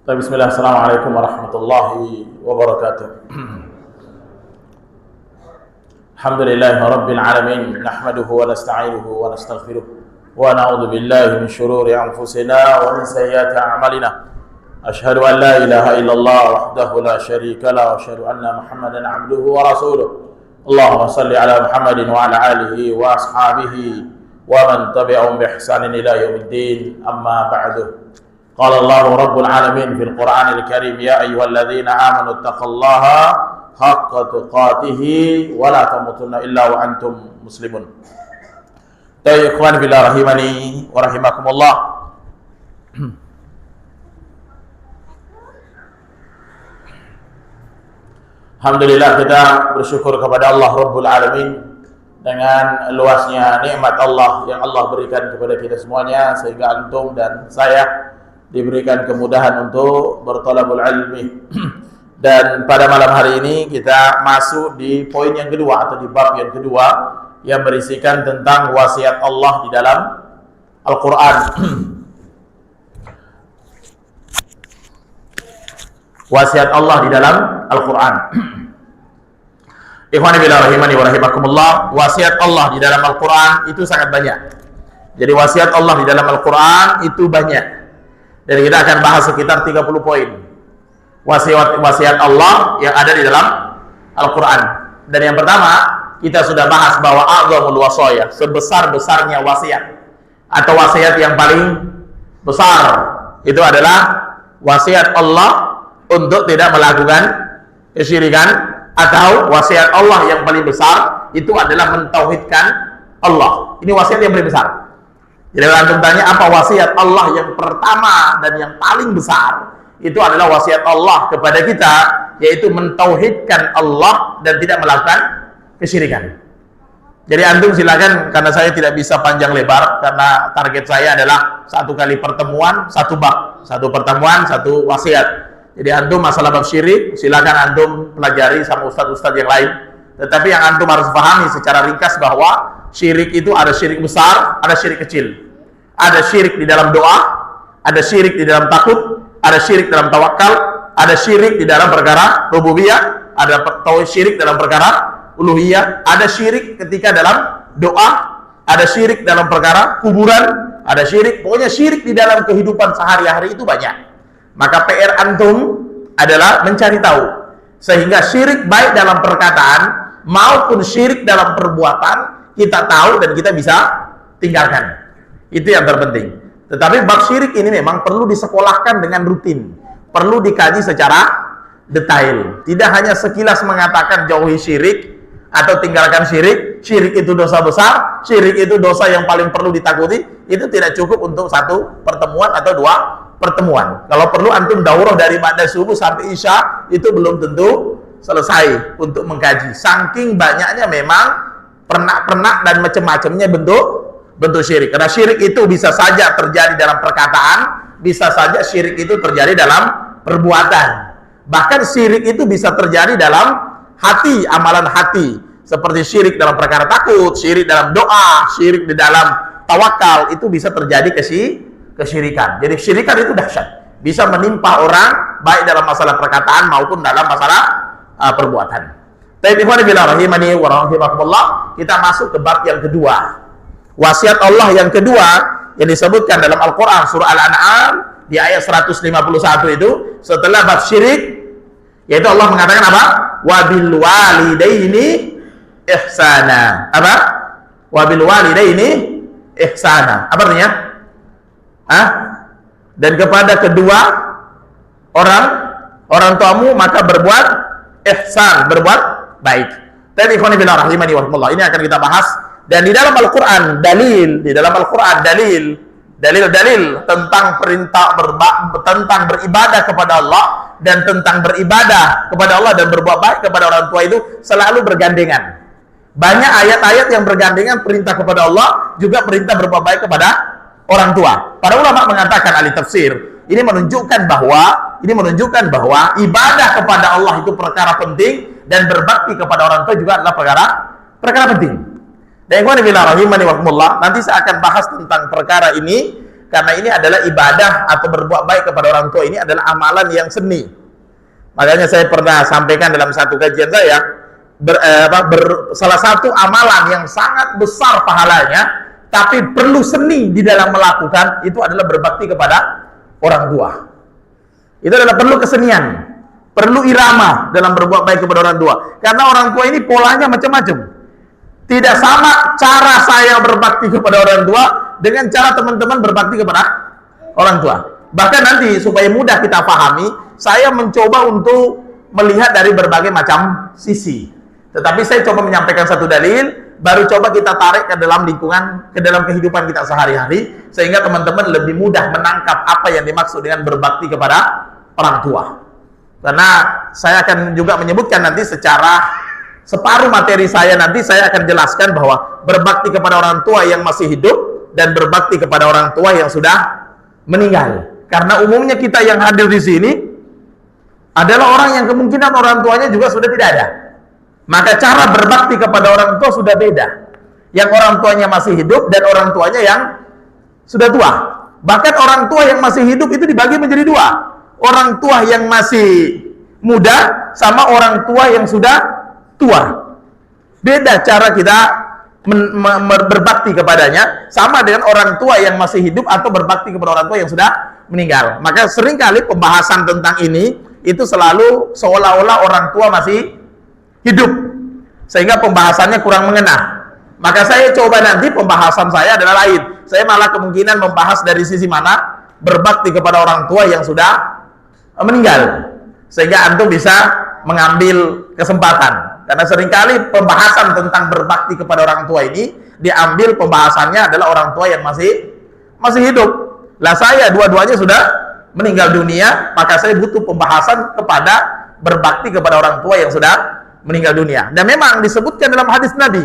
Bismillah, assalamualaikum warahmatullahi wabarakatuh. Alhamdulillahi rabbil alamin, nahmaduhu wa nasta'inuhu wa nastaghfiruh wa na'udzu billahi min shururi anfusina wa min sayyiati a'malina. Ashhadu an la ilaha illallah wahdahu la syarika lah wa asyhadu anna Muhammadan 'abduhu wa rasuluh. Allahumma shalli ala Muhammadin wa ala alihi wa ashabihi wa man tabi'ahum bi ihsanin ila yaumiddin. Amma ba'du. Qala Allahu rabbul alamin fil Qur'anil Karim, ya ayyuhalladzina amanu taqullaha haqqa tuqatih wa la tamutunna illa wa antum muslimun. Tayyib ikhwan fillah rahimani wa rahimakumullah. Alhamdulillah, kita bersyukur kepada Allah Rabbul Alamin dengan luasnya nikmat Allah yang Allah berikan kepada kita semuanya, sehingga antum dan saya diberikan kemudahan untuk berthalabul ilmi. Dan pada malam hari ini kita masuk di poin yang kedua atau di bab yang kedua yang berisikan tentang wasiat Allah di dalam Al-Quran. Wasiat Allah di dalam Al-Quran. Ikhwani billah rahimani wa rahimakumullah, wasiat Allah di dalam Al-Quran itu sangat banyak. Jadi wasiat Allah di dalam Al-Quran itu banyak. Dan kita akan bahas sekitar 30 poin wasiat Allah yang ada di dalam Al-Quran. Dan yang pertama, kita sudah bahas bahwa a'zamul wasaya, sebesar-besarnya wasiat atau wasiat yang paling besar itu adalah wasiat Allah untuk tidak melakukan kesyirikan, atau wasiat Allah yang paling besar itu adalah mentauhidkan Allah. Ini wasiat yang paling besar. Jadi antum tanya apa wasiat Allah yang pertama dan yang paling besar, itu adalah wasiat Allah kepada kita, yaitu mentauhidkan Allah dan tidak melakukan kesyirikan. Jadi antum silakan, karena saya tidak bisa panjang lebar karena target saya adalah satu kali pertemuan satu bab, satu pertemuan satu wasiat. Jadi antum masalah bab syirik silakan antum pelajari sama ustaz-ustaz yang lain. Tetapi yang antum harus pahami secara ringkas bahwa syirik itu ada syirik besar, ada syirik kecil. Ada syirik di dalam doa, ada syirik di dalam takut, ada syirik dalam tawakal, ada syirik di dalam perkara rububiyah, ada syirik dalam perkara uluhiyah, ada syirik ketika dalam doa, ada syirik dalam perkara kuburan, ada syirik, pokoknya syirik di dalam kehidupan sehari-hari itu banyak. Maka PR antum adalah mencari tahu, sehingga syirik baik dalam perkataan maupun syirik dalam perbuatan kita tahu dan kita bisa tinggalkan. Itu yang terpenting. Tetapi bab syirik ini memang perlu disekolahkan dengan rutin, perlu dikaji secara detail. Tidak hanya sekilas mengatakan jauhi syirik atau tinggalkan syirik, syirik itu dosa besar, syirik itu dosa yang paling perlu ditakuti. Itu tidak cukup untuk satu pertemuan atau dua pertemuan. Kalau perlu antum daurah dari ba'da subuh sampai isya, itu belum tentu selesai untuk mengkaji. Saking banyaknya memang pernak-pernak dan macam-macamnya bentuk syirik. Karena syirik itu bisa saja terjadi dalam perkataan, bisa saja syirik itu terjadi dalam perbuatan. Bahkan syirik itu bisa terjadi dalam hati, amalan hati. Seperti syirik dalam perkara takut, syirik dalam doa, syirik di dalam tawakal, itu bisa terjadi kesyirikan. Jadi syirikan itu dahsyat, bisa menimpa orang baik dalam masalah perkataan maupun dalam masalah perbuatan. Tapi rahimani wa rahimakumullah, kita masuk ke bab yang kedua. Wasiat Allah yang kedua yang disebutkan dalam Al-Quran surah Al-An'am di ayat 151 itu, setelah bab syirik, yaitu Allah mengatakan apa? Wabil walidaini ihsana. Apa? Wabil walidaini ihsana. Apa artinya? Dan kepada kedua orang tuamu maka berbuat ihsan, berbuat baik. Tapi ikhwan fillah rahimani wa rahimakumullah, ini akan kita bahas. Dan di dalam Al-Quran di dalam Al-Quran dalil tentang perintah tentang beribadah kepada Allah dan tentang beribadah kepada Allah dan berbuat baik kepada orang tua itu selalu bergandengan. Banyak ayat-ayat yang bergandengan, perintah kepada Allah juga perintah berbuat baik kepada orang tua. Para ulama mengatakan, ahli tafsir, ini menunjukkan bahwa ibadah kepada Allah itu perkara penting dan berbakti kepada orang tua juga adalah perkara penting. Dan ikhwan fillah rahimani wa rahimakumullah, nanti saya akan bahas tentang perkara ini karena ini adalah ibadah atau berbuat baik kepada orang tua ini adalah amalan yang seni. Makanya saya pernah sampaikan dalam satu kajian saya, salah satu amalan yang sangat besar pahalanya, tapi perlu seni di dalam melakukan, itu adalah berbakti kepada orang tua. Itu adalah perlu kesenian, perlu irama dalam berbuat baik kepada orang tua. Karena orang tua ini polanya macam-macam. Tidak sama cara saya berbakti kepada orang tua dengan cara teman-teman berbakti kepada orang tua. Bahkan nanti supaya mudah kita pahami, saya mencoba untuk melihat dari berbagai macam sisi. Tetapi saya coba menyampaikan satu dalil, baru coba kita tarik ke dalam lingkungan, ke dalam kehidupan kita sehari-hari, sehingga teman-teman lebih mudah menangkap apa yang dimaksud dengan berbakti kepada orang tua. Karena saya akan juga menyebutkan nanti secara separuh materi saya, nanti saya akan jelaskan bahwa berbakti kepada orang tua yang masih hidup dan berbakti kepada orang tua yang sudah meninggal. Karena umumnya kita yang hadir di sini adalah orang yang kemungkinan orang tuanya juga sudah tidak ada. Maka cara berbakti kepada orang tua sudah beda. Yang orang tuanya masih hidup dan orang tuanya yang sudah tua. Bahkan orang tua yang masih hidup itu dibagi menjadi dua. Orang tua yang masih muda sama orang tua yang sudah tua. Beda cara kita berbakti kepadanya, sama dengan orang tua yang masih hidup atau berbakti kepada orang tua yang sudah meninggal. Maka seringkali pembahasan tentang ini itu selalu seolah-olah orang tua masih hidup, sehingga pembahasannya kurang mengena. Maka saya coba nanti pembahasan saya adalah lain. Saya malah kemungkinan membahas dari sisi mana berbakti kepada orang tua yang sudah meninggal, sehingga antum bisa mengambil kesempatan. Karena seringkali pembahasan tentang berbakti kepada orang tua ini diambil pembahasannya adalah orang tua yang masih hidup. Lah saya dua-duanya sudah meninggal dunia, maka saya butuh pembahasan kepada berbakti kepada orang tua yang sudah meninggal dunia. Dan memang disebutkan dalam hadis Nabi.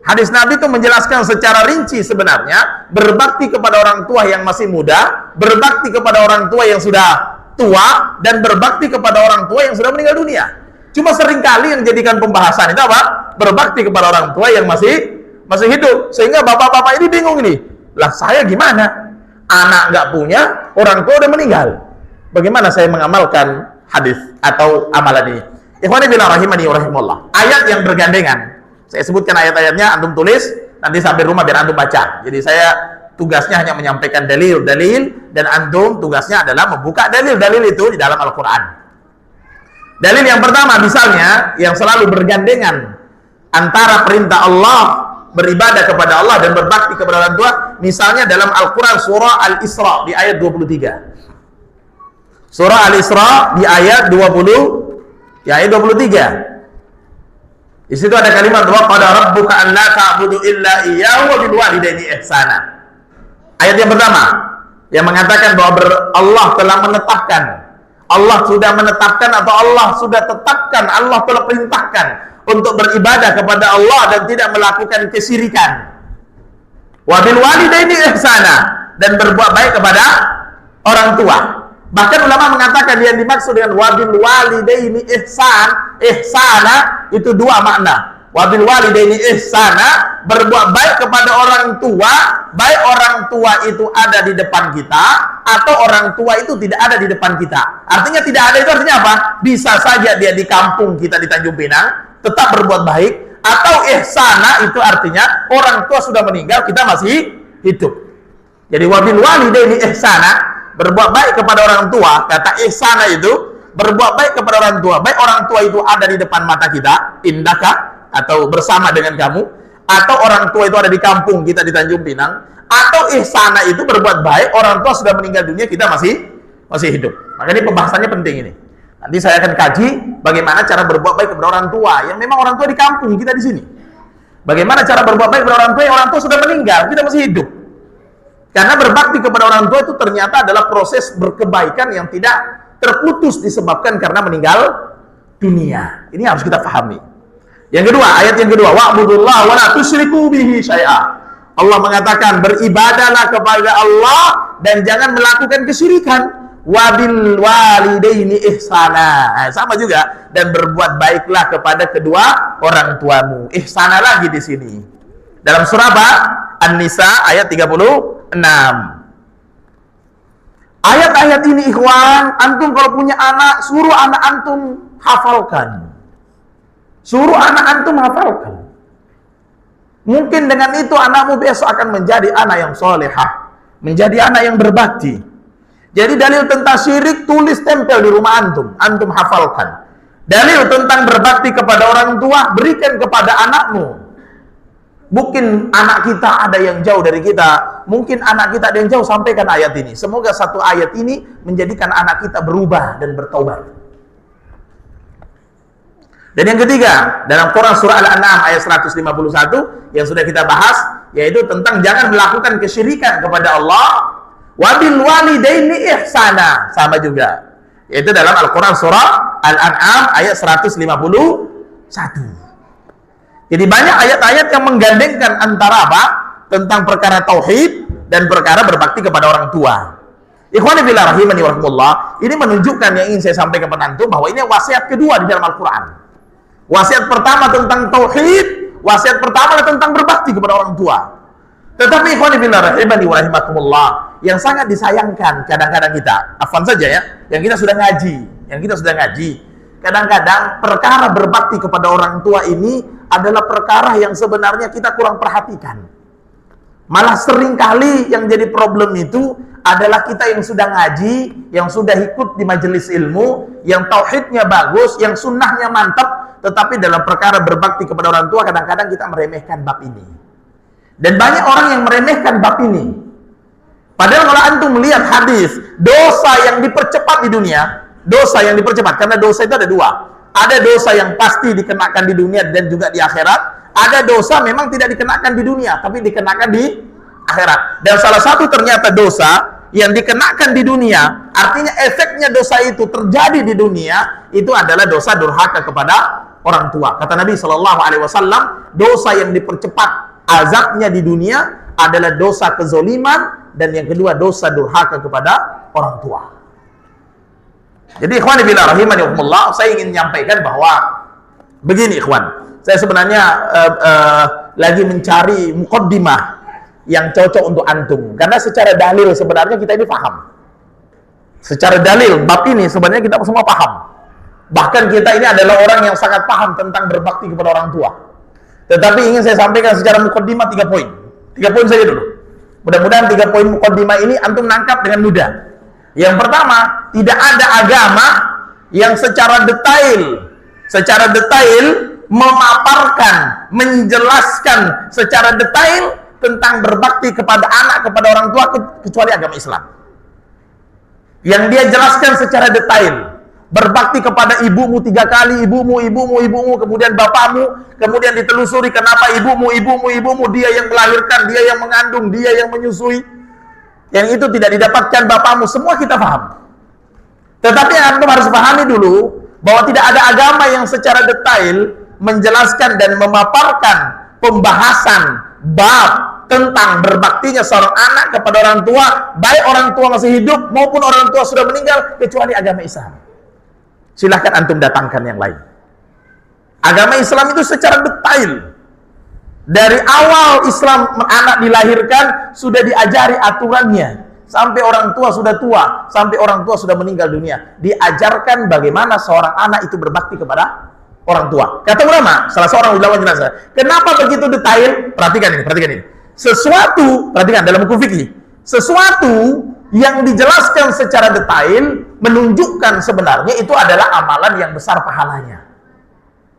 Hadis Nabi itu menjelaskan secara rinci sebenarnya berbakti kepada orang tua yang masih muda, berbakti kepada orang tua yang sudah tua, dan berbakti kepada orang tua yang sudah meninggal dunia. Cuma seringkali yang jadikan pembahasan itu apa? Berbakti kepada orang tua yang masih hidup. Sehingga bapak-bapak ini bingung nih. Lah saya gimana? Anak nggak punya, orang tua udah meninggal. Bagaimana saya mengamalkan hadis atau amalan ini? Ikhwani billah rahimani wa rahimallah. Ayat yang bergandengan. Saya sebutkan ayat-ayatnya, antum tulis, nanti sampai rumah biar antum baca. Jadi saya tugasnya hanya menyampaikan dalil-dalil, dan antum tugasnya adalah membuka dalil-dalil itu di dalam Al-Quran. Dalil yang pertama misalnya yang selalu bergandengan antara perintah Allah beribadah kepada Allah dan berbakti kepada orang tua, misalnya dalam Al-Quran surah Al-Isra di ayat 23. Surah Al-Isra di ayat 23. Di situ ada kalimat wa qala rabbuka an la ta'budu illa iyyahu wa bil walidaini ihsana. Ayat yang pertama yang mengatakan bahwa Allah telah menetapkan, Allah sudah menetapkan atau Allah sudah tetapkan, Allah telah perintahkan untuk beribadah kepada Allah dan tidak melakukan kesyirikan. Wa bil walidaini ihsana, dan berbuat baik kepada orang tua. Bahkan ulama mengatakan yang dimaksud dengan wa bil walidaini ihsana itu dua makna. Wabil walidaini ihsana, berbuat baik kepada orang tua, baik orang tua itu ada di depan kita atau orang tua itu tidak ada di depan kita. Artinya tidak ada itu artinya apa? Bisa saja dia di kampung kita di Tanjung Pinang tetap berbuat baik, atau ihsana itu artinya orang tua sudah meninggal kita masih hidup. Jadi wabil walidaini ihsana, berbuat baik kepada orang tua, kata ihsana itu berbuat baik kepada orang tua, baik orang tua itu ada di depan mata kita, indaka atau bersama dengan kamu, atau orang tua itu ada di kampung kita di Tanjung Pinang, atau ihsana itu berbuat baik orang tua sudah meninggal dunia kita masih hidup. Maka ini pembahasannya penting ini. Nanti saya akan kaji bagaimana cara berbuat baik kepada orang tua yang memang orang tua di kampung kita di sini. Bagaimana cara berbuat baik kepada orang tua yang orang tua sudah meninggal kita masih hidup. Karena berbakti kepada orang tua itu ternyata adalah proses berkebaikan yang tidak terputus disebabkan karena meninggal dunia. Ini harus kita pahami. Yang kedua, ayat yang kedua, wa'budullaha wa la tusyriku bihi syai'a. Allah mengatakan beribadahlah kepada Allah dan jangan melakukan kesyirikan. Wabil walidaini ihsana. Sama juga, dan berbuat baiklah kepada kedua orang tuamu. Ihsana lagi di sini. Dalam surah apa? An-Nisa ayat 36. Ayat-ayat ini ikhwan, antum kalau punya anak, suruh anak antum hafalkan. Suruh anak antum hafalkan. Mungkin dengan itu anakmu besok akan menjadi anak yang solehah, menjadi anak yang berbakti. Jadi dalil tentang syirik tulis tempel di rumah antum, antum hafalkan. Dalil tentang berbakti kepada orang tua berikan kepada anakmu. Mungkin anak kita ada yang jauh dari kita, mungkin anak kita ada yang jauh, sampaikan ayat ini. Semoga satu ayat ini menjadikan anak kita berubah dan bertaubat. Dan yang ketiga, dalam Quran surah Al-An'am ayat 151 yang sudah kita bahas, yaitu tentang jangan melakukan kesyirikan kepada Allah. Wabil walidaini ihsana, sama juga. Yaitu dalam Al-Quran surah Al-An'am ayat 151. Jadi banyak ayat-ayat yang menggandengkan antara apa? Tentang perkara tauhid dan perkara berbakti kepada orang tua. Ikhwani fillah rahimani wa rahimakumullah, ini menunjukkan yang ingin saya sampaikan kepada antum bahwa ini wasiat kedua di dalam Al-Quran. Wasiat pertama tentang tauhid, wasiat pertama tentang berbakti kepada orang tua. Tetapi ikhwani fillah rahimani wa rahimakumullah, yang sangat disayangkan kadang-kadang kita, afwan saja ya, yang kita sudah ngaji, kadang-kadang perkara berbakti kepada orang tua ini adalah perkara yang sebenarnya kita kurang perhatikan. Malah seringkali yang jadi problem itu adalah kita yang sudah ngaji, yang sudah ikut di majelis ilmu, yang tauhidnya bagus, yang sunnahnya mantap, tetapi dalam perkara berbakti kepada orang tua kadang-kadang kita meremehkan bab ini. Dan banyak orang yang meremehkan bab ini. Padahal kalau antum melihat hadis, dosa yang dipercepat di dunia, dosa yang dipercepat, karena dosa itu ada dua. Ada dosa yang pasti dikenakan di dunia dan juga di akhirat. Ada dosa memang tidak dikenakan di dunia, tapi dikenakan di akhirat. Dan salah satu ternyata dosa yang dikenakan di dunia, artinya efeknya dosa itu terjadi di dunia, itu adalah dosa durhaka kepada orang tua. Kata Nabi SAW, dosa yang dipercepat azabnya di dunia adalah dosa kezoliman, dan yang kedua dosa durhaka kepada orang tua. Jadi ikhwan fillah rahimani wa rahimakumullah, saya ingin menyampaikan bahwa begini ikhwan, saya sebenarnya lagi mencari muqaddimah yang cocok untuk antum, karena secara dalil sebenarnya kita ini paham. Secara dalil bab ini sebenarnya kita semua paham. Bahkan kita ini adalah orang yang sangat paham tentang berbakti kepada orang tua. Tetapi ingin saya sampaikan secara muqaddimah 3 poin. 3 poin saja dulu. Mudah-mudahan 3 poin muqaddimah ini antum nangkap dengan mudah. Yang pertama, tidak ada agama yang secara detail memaparkan, menjelaskan secara detail tentang berbakti kepada anak, kepada orang tua, kecuali agama Islam. Yang dia jelaskan secara detail, berbakti kepada ibumu 3 kali, ibumu, kemudian bapakmu, kemudian ditelusuri kenapa ibumu, dia yang melahirkan, dia yang mengandung, dia yang menyusui. Yang itu tidak didapatkan bapakmu, semua kita paham. Tetapi antum harus pahami dulu bahwa tidak ada agama yang secara detail menjelaskan dan memaparkan pembahasan bab tentang berbaktinya seorang anak kepada orang tua, baik orang tua masih hidup maupun orang tua sudah meninggal, kecuali agama Islam. Silahkan antum datangkan yang lain. Agama Islam itu secara detail, dari awal Islam anak dilahirkan sudah diajari aturannya, sampai orang tua sudah tua, sampai orang tua sudah meninggal dunia, diajarkan bagaimana seorang anak itu berbakti kepada orang tua. Kata ulama, salah seorang ulama jelaskan, kenapa begitu detail? Perhatikan ini. Sesuatu, perhatikan dalam buku fikih, sesuatu yang dijelaskan secara detail menunjukkan sebenarnya itu adalah amalan yang besar pahalanya.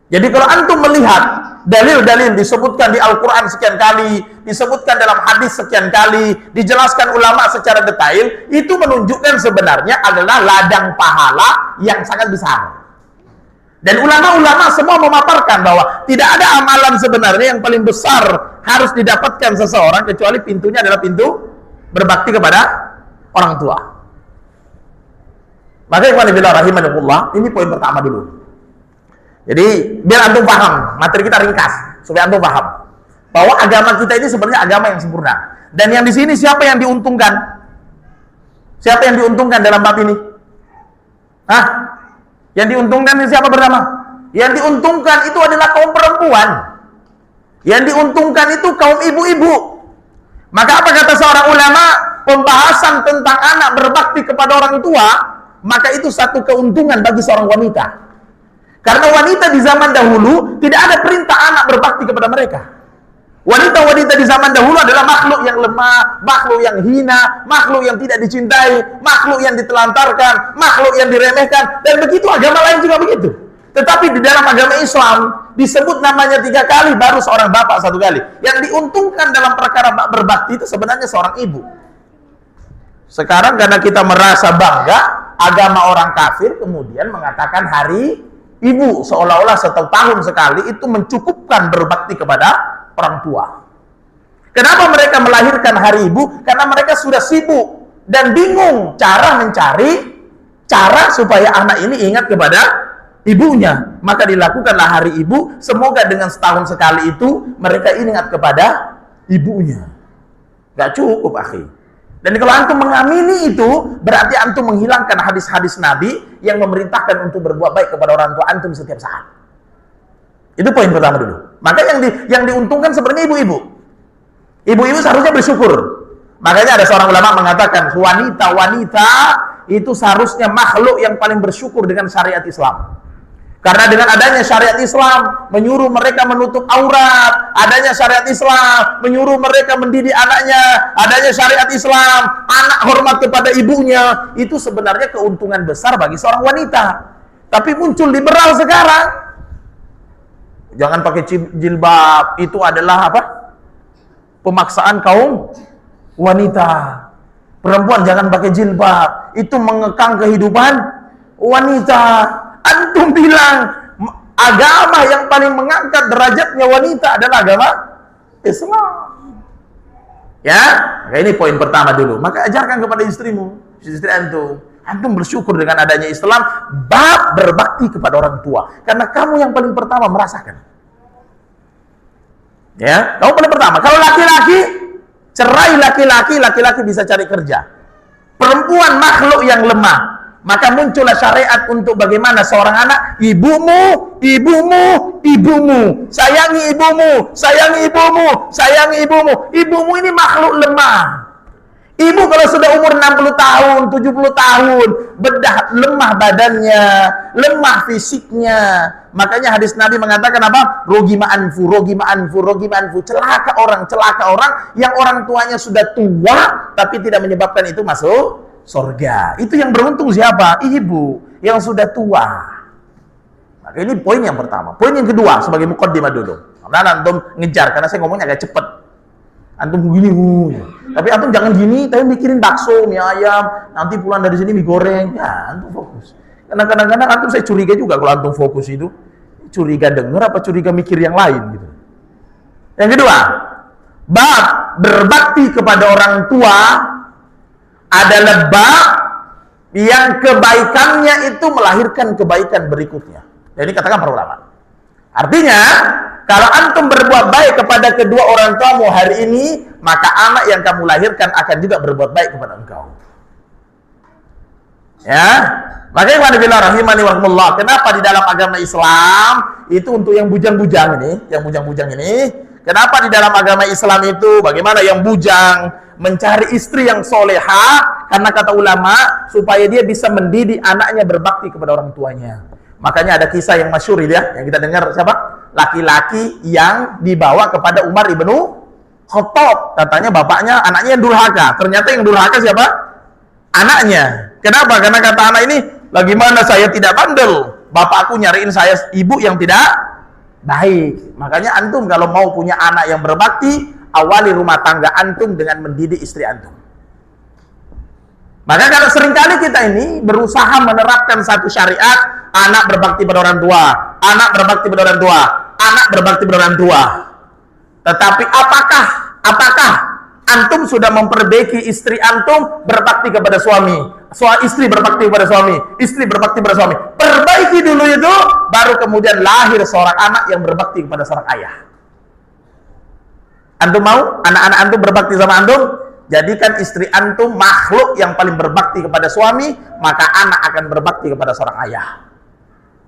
Jadi kalau antum melihat dalil-dalil disebutkan di Al-Quran sekian kali, disebutkan dalam hadis sekian kali, dijelaskan ulama secara detail, itu menunjukkan sebenarnya adalah ladang pahala yang sangat besar. Dan ulama-ulama semua memaparkan bahwa tidak ada amalan sebenarnya yang paling besar harus didapatkan seseorang kecuali pintunya adalah pintu berbakti kepada orang tua. Maka ikhwan fillah rahimakumullah, ini poin pertama dulu. Jadi biar antum paham, materi kita ringkas supaya antum paham bahwa agama kita ini sebenarnya agama yang sempurna. Dan yang di sini siapa yang diuntungkan? Siapa yang diuntungkan dalam bab ini? Hah? Yang diuntungkan ini siapa bernama? Yang diuntungkan itu adalah kaum perempuan. Yang diuntungkan itu kaum ibu-ibu. Maka apa kata seorang ulama? pembahasan tentang anak berbakti kepada orang tua, maka itu satu keuntungan bagi seorang wanita. Karena wanita di zaman dahulu tidak ada perintah anak berbakti kepada mereka. Wanita-wanita di zaman dahulu adalah makhluk yang lemah, makhluk yang hina, makhluk yang tidak dicintai, makhluk yang ditelantarkan, makhluk yang diremehkan, dan begitu agama lain juga begitu. Tetapi di dalam agama Islam disebut namanya 3 kali, baru seorang bapak 1 kali. Yang diuntungkan dalam perkara berbakti itu sebenarnya seorang ibu. Sekarang karena kita merasa bangga, agama orang kafir kemudian mengatakan hari ibu, seolah-olah 1 tahun sekali itu mencukupkan berbakti kepada orang tua. Kenapa mereka melahirkan hari ibu? Karena mereka sudah sibuk dan bingung cara mencari cara supaya anak ini ingat kepada ibunya. Maka dilakukanlah hari ibu, semoga dengan setahun sekali itu mereka ingat kepada ibunya. Gak cukup, akhi. Dan kalau antum mengamini itu, berarti antum menghilangkan hadis-hadis Nabi yang memerintahkan untuk berbuat baik kepada orang tua antum setiap saat. Itu poin pertama dulu. Maka yang diuntungkan sebenarnya ibu-ibu. Ibu-ibu seharusnya bersyukur. Makanya ada seorang ulama mengatakan, wanita-wanita itu seharusnya makhluk yang paling bersyukur dengan syariat Islam. Karena dengan adanya syariat Islam menyuruh mereka menutup aurat, adanya syariat Islam menyuruh mereka mendidik anaknya, adanya syariat Islam, anak hormat kepada ibunya, itu sebenarnya keuntungan besar bagi seorang wanita. Tapi muncul liberal sekarang. Jangan pakai jilbab, itu adalah apa? Pemaksaan kaum wanita. Perempuan jangan pakai jilbab, itu mengekang kehidupan wanita. Antum bilang agama yang paling mengangkat derajatnya wanita adalah agama Islam. Ya, ini poin pertama dulu. Maka ajarkan kepada istrimu, istri antum. Antum bersyukur dengan adanya Islam, bab berbakti kepada orang tua. Karena kamu yang paling pertama merasakan. Ya, kamu paling pertama. Kalau laki-laki, cerai laki-laki bisa cari kerja. Perempuan makhluk yang lemah. Maka muncullah syariat untuk bagaimana seorang anak, ibumu, sayangi ibumu, sayangi ibumu, sayangi ibumu. Ibumu ini makhluk lemah. Ibu kalau sudah umur 60 tahun, 70 tahun, bedah lemah badannya, lemah fisiknya. Makanya hadis Nabi mengatakan apa? Rogi ma'anfu. Celaka orang yang orang tuanya sudah tua, tapi tidak menyebabkan itu masuk surga. Itu yang beruntung siapa? Ibu yang sudah tua. Maka ini poin yang pertama. Poin yang kedua sebagai muqaddimah dulu. Karena antum ngejar, karena saya ngomongnya agak cepet. Antum gini, tapi antum jangan gini, tapi mikirin bakso, mie ayam, nanti pulang dari sini mie goreng. Ya, antum fokus. Karena kadang-kadang antum saya curiga juga kalau antum fokus itu. Curiga denger apa curiga mikir yang lain gitu. Yang kedua, bab berbakti kepada orang tua adalah bab yang kebaikannya itu melahirkan kebaikan berikutnya. Dan ini katakan para ulama. Artinya, kalau antum berbuat baik kepada kedua orang tuamu hari ini, maka anak yang kamu lahirkan akan juga berbuat baik kepada engkau. Ya, makanya wabillahi rahimani warahmatullah. Kenapa di dalam agama Islam itu untuk yang bujang-bujang ini, kenapa di dalam agama Islam itu bagaimana yang bujang mencari istri yang soleha? Karena kata ulama supaya dia bisa mendidik anaknya berbakti kepada orang tuanya. Makanya ada kisah yang masyhur ya, yang kita dengar siapa? Laki-laki yang dibawa kepada Umar ibnu Khattab. Katanya bapaknya, anaknya yang durhaka. Ternyata yang durhaka siapa? Anaknya. Kenapa? Karena kata anak ini, bagaimana saya tidak bandel? Bapakku nyariin saya ibu yang tidak baik. Makanya antum kalau mau punya anak yang berbakti, awali rumah tangga antum dengan mendidik istri antum. Maka karena seringkali kita ini berusaha menerapkan satu syariat, anak berbakti pada orang tua, anak berbakti pada orang tua, anak berbakti pada orang tua. Tetapi apakah antum sudah memperbaiki istri antum berbakti kepada suami? Istri berbakti kepada suami, istri berbakti kepada suami. Perbaiki dulu itu, baru kemudian lahir seorang anak yang berbakti kepada seorang ayah. Antum mau anak-anak antum berbakti sama antum? Jadikan istri antum makhluk yang paling berbakti kepada suami, maka anak akan berbakti kepada seorang ayah.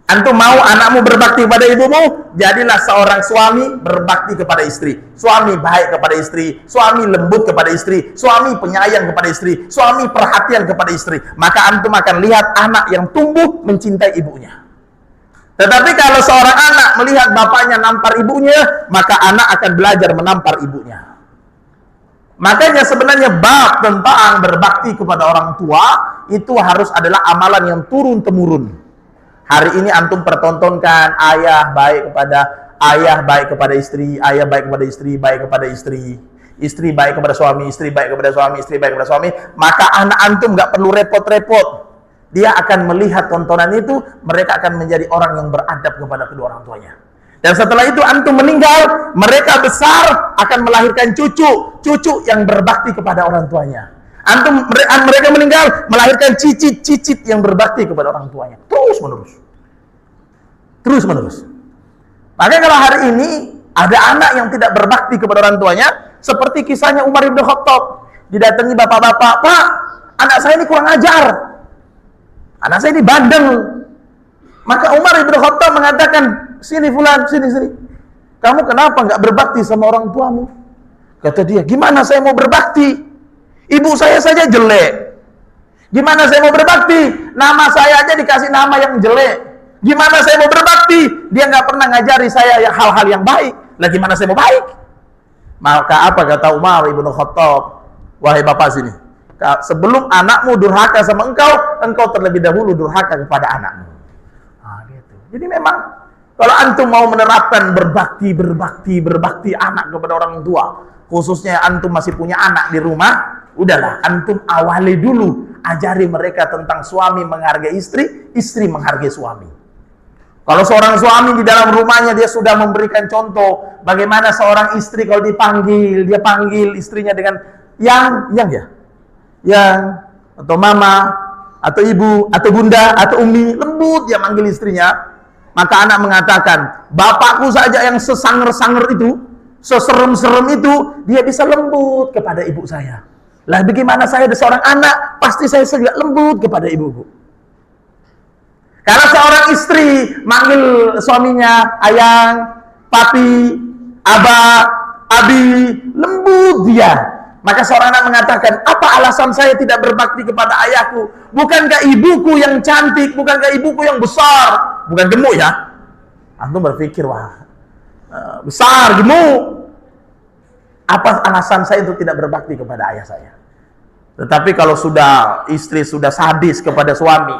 Antum mau anakmu berbakti kepada ibumu, jadilah seorang suami berbakti kepada istri. Suami baik kepada istri, suami lembut kepada istri, suami penyayang kepada istri, suami perhatian kepada istri. Maka antum akan lihat anak yang tumbuh mencintai ibunya. Tetapi kalau seorang anak melihat bapaknya nampar ibunya, maka anak akan belajar menampar ibunya. Makanya sebenarnya bab tentang berbakti kepada orang tua itu harus adalah amalan yang turun-temurun. Hari ini antum pertontonkan ayah baik kepada istri, ayah baik kepada istri, baik kepada istri, istri baik kepada suami, istri baik kepada suami, istri baik kepada suami, maka anak antum nggak perlu repot-repot. Dia akan melihat tontonan itu, mereka akan menjadi orang yang beradab kepada kedua orang tuanya. Dan setelah itu antum meninggal, mereka besar akan melahirkan cucu yang berbakti kepada orang tuanya. Mereka meninggal melahirkan cicit yang berbakti kepada orang tuanya. Terus menerus. Makanya kalau hari ini ada anak yang tidak berbakti kepada orang tuanya, seperti kisahnya Umar bin Khattab. Didatangi bapak-bapak, "Pak, anak saya ini kurang ajar. Anak saya ini bandel." Maka Umar bin Khattab mengatakan, "Sini fulan, sini. Kamu kenapa nggak berbakti sama orang tuamu?" Kata dia, "Gimana saya mau berbakti? Ibu saya saja jelek. Gimana saya mau berbakti? Nama saya aja dikasih nama yang jelek. Gimana saya mau berbakti? Dia nggak pernah ngajari saya hal-hal yang baik. Lah gimana saya mau baik?" Maka apa kata Umar ibn Khattab? "Wahai bapak sini, sebelum anakmu durhaka sama engkau terlebih dahulu durhaka kepada anakmu." Gitu. Jadi memang kalau antum mau menerapkan berbakti anak kepada orang tua, khususnya antum masih punya anak di rumah, udahlah antum awali dulu, ajari mereka tentang suami menghargai istri, istri menghargai suami. Kalau seorang suami di dalam rumahnya dia sudah memberikan contoh bagaimana seorang istri kalau dipanggil, dia panggil istrinya dengan yang atau mama, atau ibu, atau bunda, atau umi, lembut dia manggil istrinya. Maka anak mengatakan, "Bapakku saja yang sesanger-sanger itu, seserem-serem itu, dia bisa lembut kepada ibu saya. Lah bagaimana saya ada seorang anak, pasti saya juga lembut kepada ibuku." Karena seorang istri manggil suaminya ayang, papi, abah, abi, lembut dia. Maka seorang anak mengatakan, "Apa alasan saya tidak berbakti kepada ayahku? Bukankah ibuku yang cantik? Bukankah ibuku yang besar?" Bukan gemuk ya. Antum berpikir, wah, besar, gemuk. Apa alasan saya untuk tidak berbakti kepada ayah saya? Tetapi kalau istri sudah sadis kepada suami,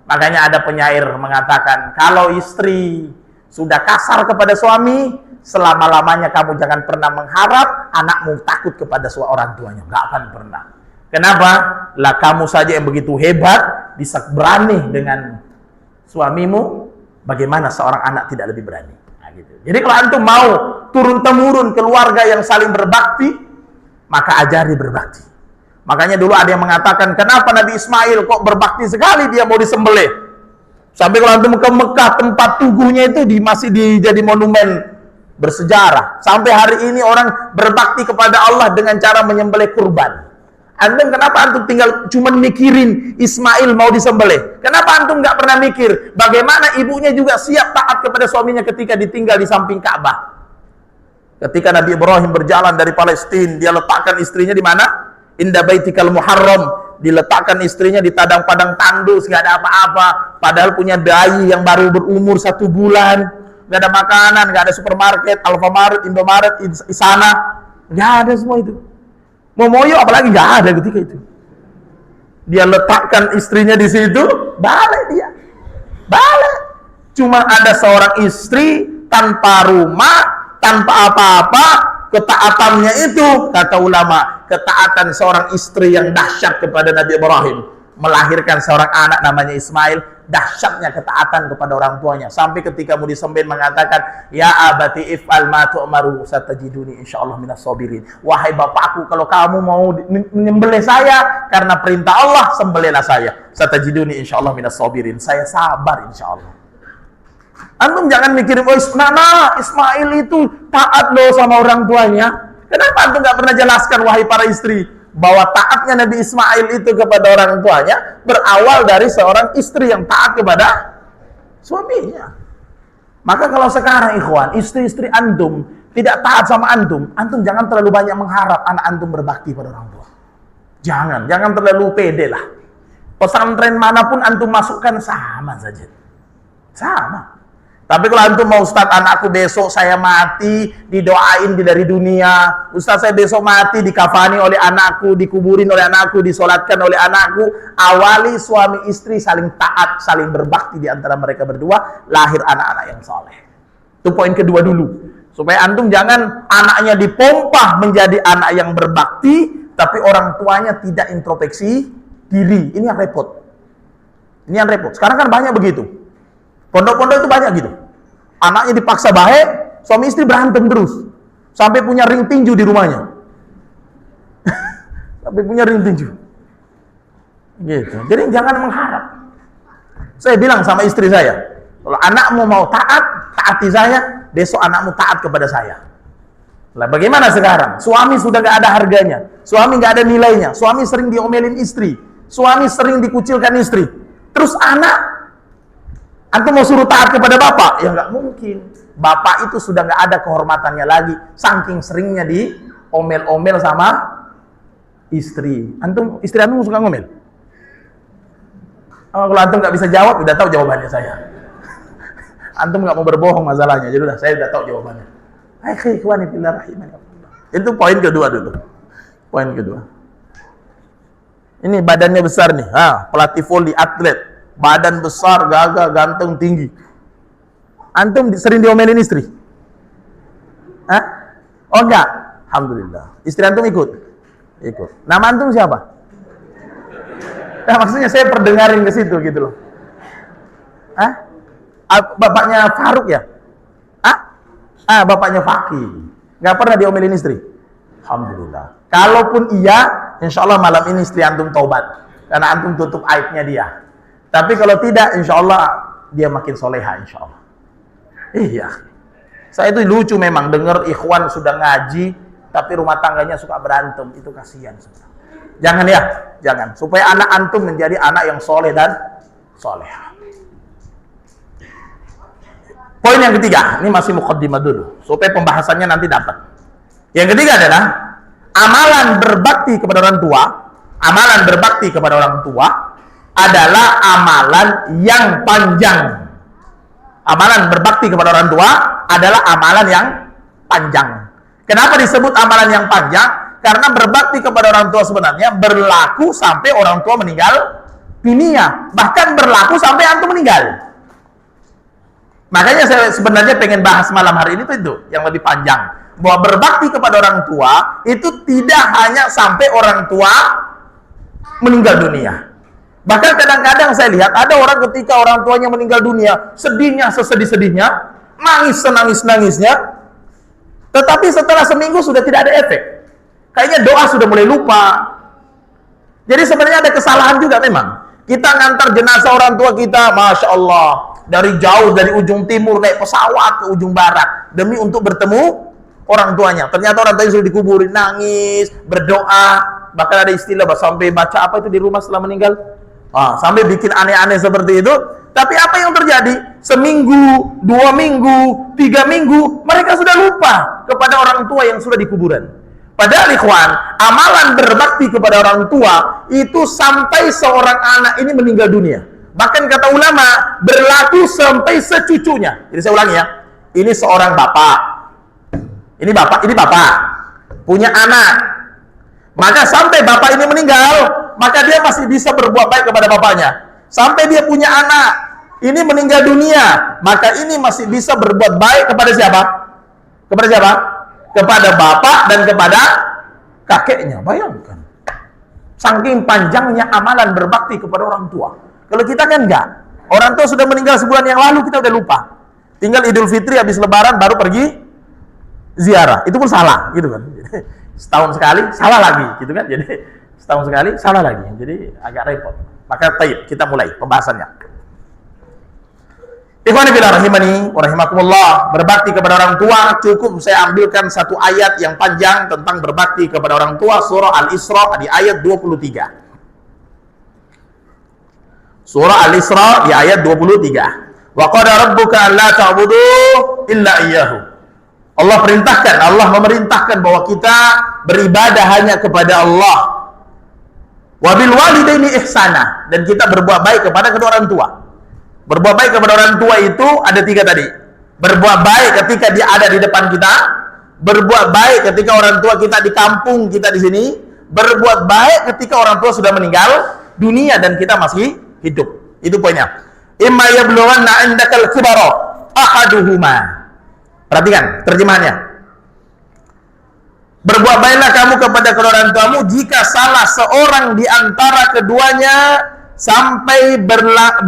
makanya ada penyair mengatakan, kalau istri sudah kasar kepada suami, selama-lamanya kamu jangan pernah mengharap anakmu takut kepada orang tuanya. Nggak akan pernah. Kenapa? Lah kamu saja yang begitu hebat, bisa berani dengan suamimu, bagaimana seorang anak tidak lebih berani? Nah, gitu. Jadi kalau antum mau turun-temurun keluarga yang saling berbakti, maka ajari berbakti. Makanya dulu ada yang mengatakan, kenapa Nabi Ismail kok berbakti sekali dia mau disembelih? Sampai kalau antum ke Mekah, tempat tuguhnya itu masih jadi monumen bersejarah. Sampai hari ini orang berbakti kepada Allah dengan cara menyembelih kurban. Kenapa antum tinggal cuma mikirin Ismail mau disembelih? Kenapa antum nggak pernah mikir bagaimana ibunya juga siap taat kepada suaminya ketika ditinggal di samping Ka'bah? Ketika Nabi Ibrahim berjalan dari Palestina, dia letakkan istrinya di mana? Inda Baitikal Muharram. Diletakkan istrinya di padang tandus, nggak ada apa-apa. Padahal punya bayi yang baru berumur 1 bulan, nggak ada makanan, nggak ada supermarket, Alfamart, Indomaret, Isana, nggak ada semua itu. Mau moyo apalagi nggak ada ketika itu. Dia letakkan istrinya di situ, balik dia. Balik. Cuma ada seorang istri tanpa rumah, tanpa apa-apa, ketaatannya itu, kata ulama, ketaatan seorang istri yang dahsyat kepada Nabi Ibrahim, melahirkan seorang anak namanya Ismail. Dahsyatnya ketaatan kepada orang tuanya, sampai ketika mau disembelih mengatakan, "Ya abati if'al ma tu'maru satajiduni insyaallah minas sabirin." Wahai bapakku, kalau kamu mau menyembelih saya karena perintah Allah, sembelihlah saya. Satajiduni insyaallah minas sabirin. Saya sabar insyaallah. Antum jangan mikirin, "Oh, Ismail itu taat loh sama orang tuanya." Kenapa antum nggak pernah jelaskan, wahai para istri, bahwa taatnya Nabi Ismail itu kepada orang tuanya berawal dari seorang istri yang taat kepada Suaminya. Maka kalau sekarang ikhwan, istri-istri antum tidak taat sama antum jangan terlalu banyak mengharap anak antum berbakti pada orang tua. Jangan terlalu pede lah. Pesantren manapun antum masukkan sama saja. Sama. Tapi kalau antum mau, Ustaz, anakku besok saya mati, didoain dari dunia. Ustaz, saya besok mati, dikafani oleh anakku, dikuburin oleh anakku, disolatkan oleh anakku. Awali suami istri saling taat, saling berbakti di antara mereka berdua, lahir anak-anak yang soleh. Itu poin kedua dulu. Supaya antum jangan anaknya dipompa menjadi anak yang berbakti, tapi orang tuanya tidak introspeksi diri. Ini yang repot. Sekarang kan banyak begitu. Pondok-pondok itu banyak gitu. Anaknya dipaksa baik, suami istri berantem terus. Sampai punya ring tinju di rumahnya. Gitu. Jadi jangan mengharap. Saya bilang sama istri saya, kalau anakmu mau taati saya, besok anakmu taat kepada saya. Lah bagaimana sekarang? Suami sudah gak ada harganya. Suami gak ada nilainya. Suami sering diomelin istri. Suami sering dikucilkan istri. Terus anak, antum mau suruh taat kepada bapak? Ya nggak mungkin. Bapak itu sudah nggak ada kehormatannya lagi. Saking seringnya diomel-omel sama istri. Istri antum suka ngomel? Oh, kalau antum nggak bisa jawab, udah tahu jawabannya saya. Antum nggak mau berbohong masalahnya. Jadi saya udah tahu jawabannya. Itu poin kedua dulu. Ini badannya besar nih. Pelatih voli, atlet. Badan besar, gagah, ganteng, tinggi. Antum sering diomelin istri? Oh enggak? Alhamdulillah. Istri antum ikut? Nama antum siapa? Nah, maksudnya saya perdengarin ke situ gitu loh. Bapaknya Faruk ya? Bapaknya Faki. Nggak pernah diomelin istri? Alhamdulillah. Kalaupun iya, insya Allah malam ini istri antum taubat. Karena antum tutup aibnya dia. Tapi kalau tidak, insya Allah dia makin soleha, insya Allah. Iya. Saya itu lucu memang, dengar ikhwan sudah ngaji, tapi rumah tangganya suka berantem. Itu kasihan. Jangan ya, jangan. Supaya anak antum menjadi anak yang soleh dan soleha. Poin yang ketiga, ini masih muqaddimah dulu, supaya pembahasannya nanti dapat. Yang ketiga adalah amalan berbakti kepada orang tua. Amalan berbakti kepada orang tua adalah amalan yang panjang. Amalan berbakti kepada orang tua adalah amalan yang panjang. Kenapa disebut amalan yang panjang? Karena berbakti kepada orang tua sebenarnya berlaku sampai orang tua meninggal dunia. Bahkan berlaku sampai antum meninggal. Makanya saya sebenarnya pengen bahas malam hari ini itu yang lebih panjang. Bahwa berbakti kepada orang tua itu tidak hanya sampai orang tua meninggal dunia. Bahkan kadang-kadang saya lihat ada orang ketika orang tuanya meninggal dunia, sedihnya sesedih-sedihnya, nangis senangis-nangisnya, tetapi setelah seminggu sudah tidak ada efek. Kayaknya doa sudah mulai lupa. Jadi sebenarnya ada kesalahan juga memang. Kita ngantar jenazah orang tua kita, Masya Allah, dari jauh, dari ujung timur, naik pesawat ke ujung barat, demi untuk bertemu orang tuanya. Ternyata orang tuanya sudah dikuburin, nangis, berdoa, bahkan ada istilah sampai baca apa itu di rumah setelah meninggal. Sampai bikin aneh-aneh seperti itu. Tapi apa yang terjadi? Seminggu, 2 minggu, 3 minggu, mereka sudah lupa kepada orang tua yang sudah di kuburan. Padahal ikhwan, amalan berbakti kepada orang tua itu sampai seorang anak ini meninggal dunia. Bahkan kata ulama, berlaku sampai secucunya. Jadi saya ulangi ya. Ini seorang bapak. Ini bapak punya anak. Maka sampai bapak ini meninggal, maka dia masih bisa berbuat baik kepada bapaknya. Sampai dia punya anak, ini meninggal dunia, maka ini masih bisa berbuat baik kepada siapa? Kepada siapa? Kepada bapak dan kepada kakeknya. Bayangkan. Saking panjangnya amalan berbakti kepada orang tua. Kalau kita kan enggak. Orang tua sudah meninggal sebulan yang lalu, kita udah lupa. Tinggal Idul Fitri habis lebaran baru pergi ziarah. Itu pun salah, gitu kan. Setahun sekali salah lagi, gitu kan. Jadi setahun sekali salah lagi, jadi agak repot. Maka taib, kita mulai pembahasannya. Ikhwani fillah rahimani wa rahimakumullah, berbakti kepada orang tua cukup saya ambilkan satu ayat yang panjang tentang berbakti kepada orang tua, surah Al-Isra di ayat 23. Surah Al-Isra di ayat 23. Wa qada rabbuka alla ta'budu illa iyyahu. Allah perintahkan, Allah memerintahkan bahwa kita beribadah hanya kepada Allah. Wa bil walidaini ihsana, dan kita berbuat baik kepada kedua orang tua. Berbuat baik kepada orang tua itu ada 3 tadi. Berbuat baik ketika dia ada di depan kita, berbuat baik ketika orang tua kita di kampung kita di sini, berbuat baik ketika orang tua sudah meninggal dunia dan kita masih hidup. Itu poinnya. Imma yablughanna 'indakal kibara ahaduhuma. Perhatikan terjemahannya. Berbuat baiklah kamu kepada kedua orang tuamu jika salah seorang di antara keduanya sampai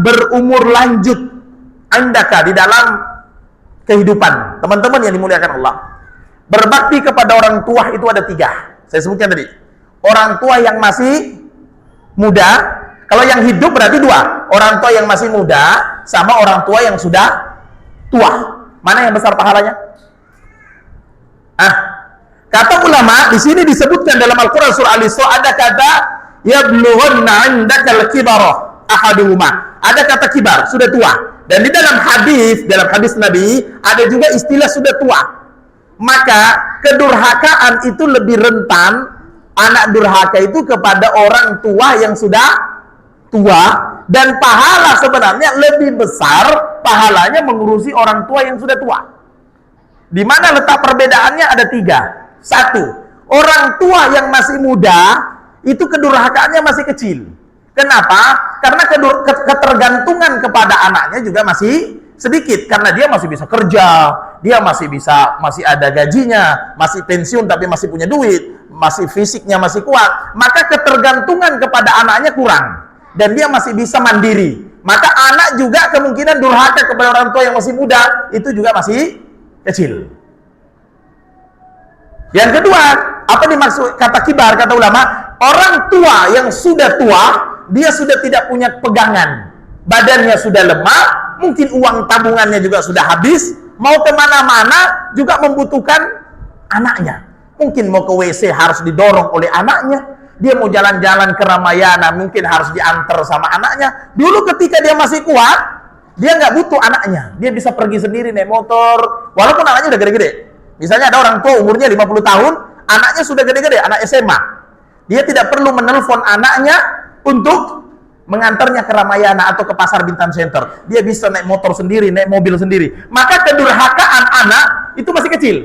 berumur lanjut, andaka, di dalam kehidupan. Teman-teman yang dimuliakan Allah, berbakti kepada orang tua itu ada 3. Saya sebutkan tadi. Orang tua yang masih muda, kalau yang hidup berarti 2. Orang tua yang masih muda sama orang tua yang sudah tua. Mana yang besar pahalanya? Kata ulama, di sini disebutkan dalam Al-Quran surah Al-Isra ada kata yablughanna 'indakal kibara ahaduhuma. Ada kata kibar, sudah tua. Dan di dalam hadis Nabi ada juga istilah sudah tua. Maka kedurhakaan itu lebih rentan, anak durhaka itu kepada orang tua yang sudah tua, dan pahala sebenarnya lebih besar pahalanya mengurusi orang tua yang sudah tua. Di mana letak perbedaannya ada 3. 1, orang tua yang masih muda itu kedurhakaannya masih kecil. Kenapa? Karena ketergantungan kepada anaknya juga masih sedikit, karena dia masih bisa kerja, dia masih ada gajinya, masih pensiun tapi masih punya duit, masih fisiknya masih kuat. Maka ketergantungan kepada anaknya kurang dan dia masih bisa mandiri. Maka anak juga kemungkinan durhaka kepada orang tua yang masih muda itu juga masih kecil. Yang kedua, apa dimaksud kata kibar, kata ulama, orang tua yang sudah tua, dia sudah tidak punya pegangan, badannya sudah lemah, mungkin uang tabungannya juga sudah habis, mau kemana-mana juga membutuhkan anaknya. Mungkin mau ke WC harus didorong oleh anaknya, dia mau jalan-jalan ke Ramayana mungkin harus diantar sama anaknya. Dulu ketika dia masih kuat, dia nggak butuh anaknya, dia bisa pergi sendiri naik motor, walaupun anaknya udah gede-gede. Misalnya ada orang tua umurnya 50 tahun, anaknya sudah gede-gede, anak SMA. Dia tidak perlu menelpon anaknya untuk mengantarnya ke Ramayana atau ke Pasar Bintang Center. Dia bisa naik motor sendiri, naik mobil sendiri. Maka kedurhakaan anak itu masih kecil.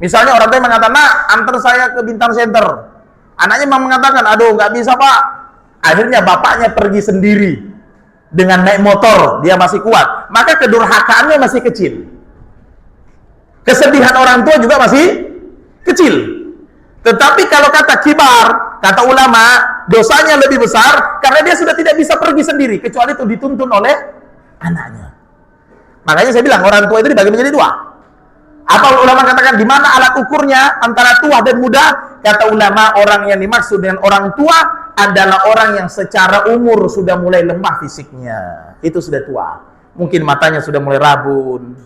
Misalnya orang tua mengatakan, "Nak, antar saya ke Bintang Center." Anaknya memang mengatakan, "Aduh, nggak bisa, Pak." Akhirnya bapaknya pergi sendiri dengan naik motor, dia masih kuat. Maka kedurhakaannya masih kecil. Kesedihan orang tua juga masih kecil. Tetapi kalau kata kibar, kata ulama, dosanya lebih besar karena dia sudah tidak bisa pergi sendiri, kecuali itu dituntun oleh anaknya. Makanya saya bilang orang tua itu dibagi menjadi 2. Apa ulama katakan di mana alat ukurnya antara tua dan muda? Kata ulama, orang yang dimaksud dengan orang tua adalah orang yang secara umur sudah mulai lemah fisiknya. Itu sudah tua. Mungkin matanya sudah mulai rabun.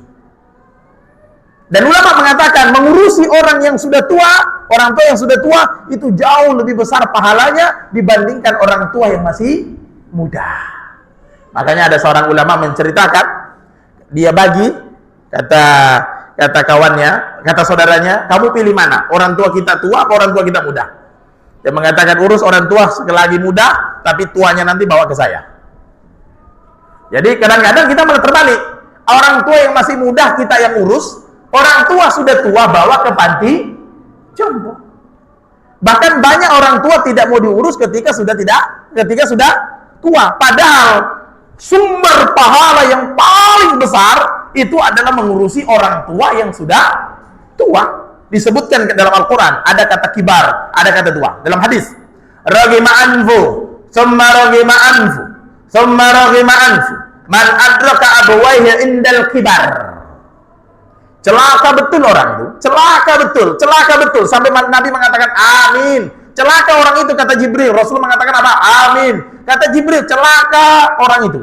Dan ulama mengatakan mengurusi orang yang sudah tua, orang tua yang sudah tua itu jauh lebih besar pahalanya dibandingkan orang tua yang masih muda. Makanya ada seorang ulama menceritakan, dia bagi, kata kawannya, kata saudaranya, "Kamu pilih mana? Orang tua kita tua atau orang tua kita muda?" Dia mengatakan, "Urus orang tua sekali muda, tapi tuanya nanti bawa ke saya." Jadi kadang-kadang kita malah terbalik. Orang tua yang masih muda kita yang urus, orang tua sudah tua bawa ke panti jompo. Bahkan banyak orang tua tidak mau diurus ketika sudah tua. Padahal sumber pahala yang paling besar itu adalah mengurusi orang tua yang sudah tua. Disebutkan dalam Al-Quran, ada kata kibar, ada kata tua. Dalam hadis, raghima anfu, summa raghima anfu, summa raghima anfu, man adraka abawaihi indal kibar. Celaka betul orang itu, celaka betul. Sampai Nabi mengatakan amin. Celaka orang itu, kata Jibril. Rasul mengatakan apa? Amin. Kata Jibril, celaka orang itu.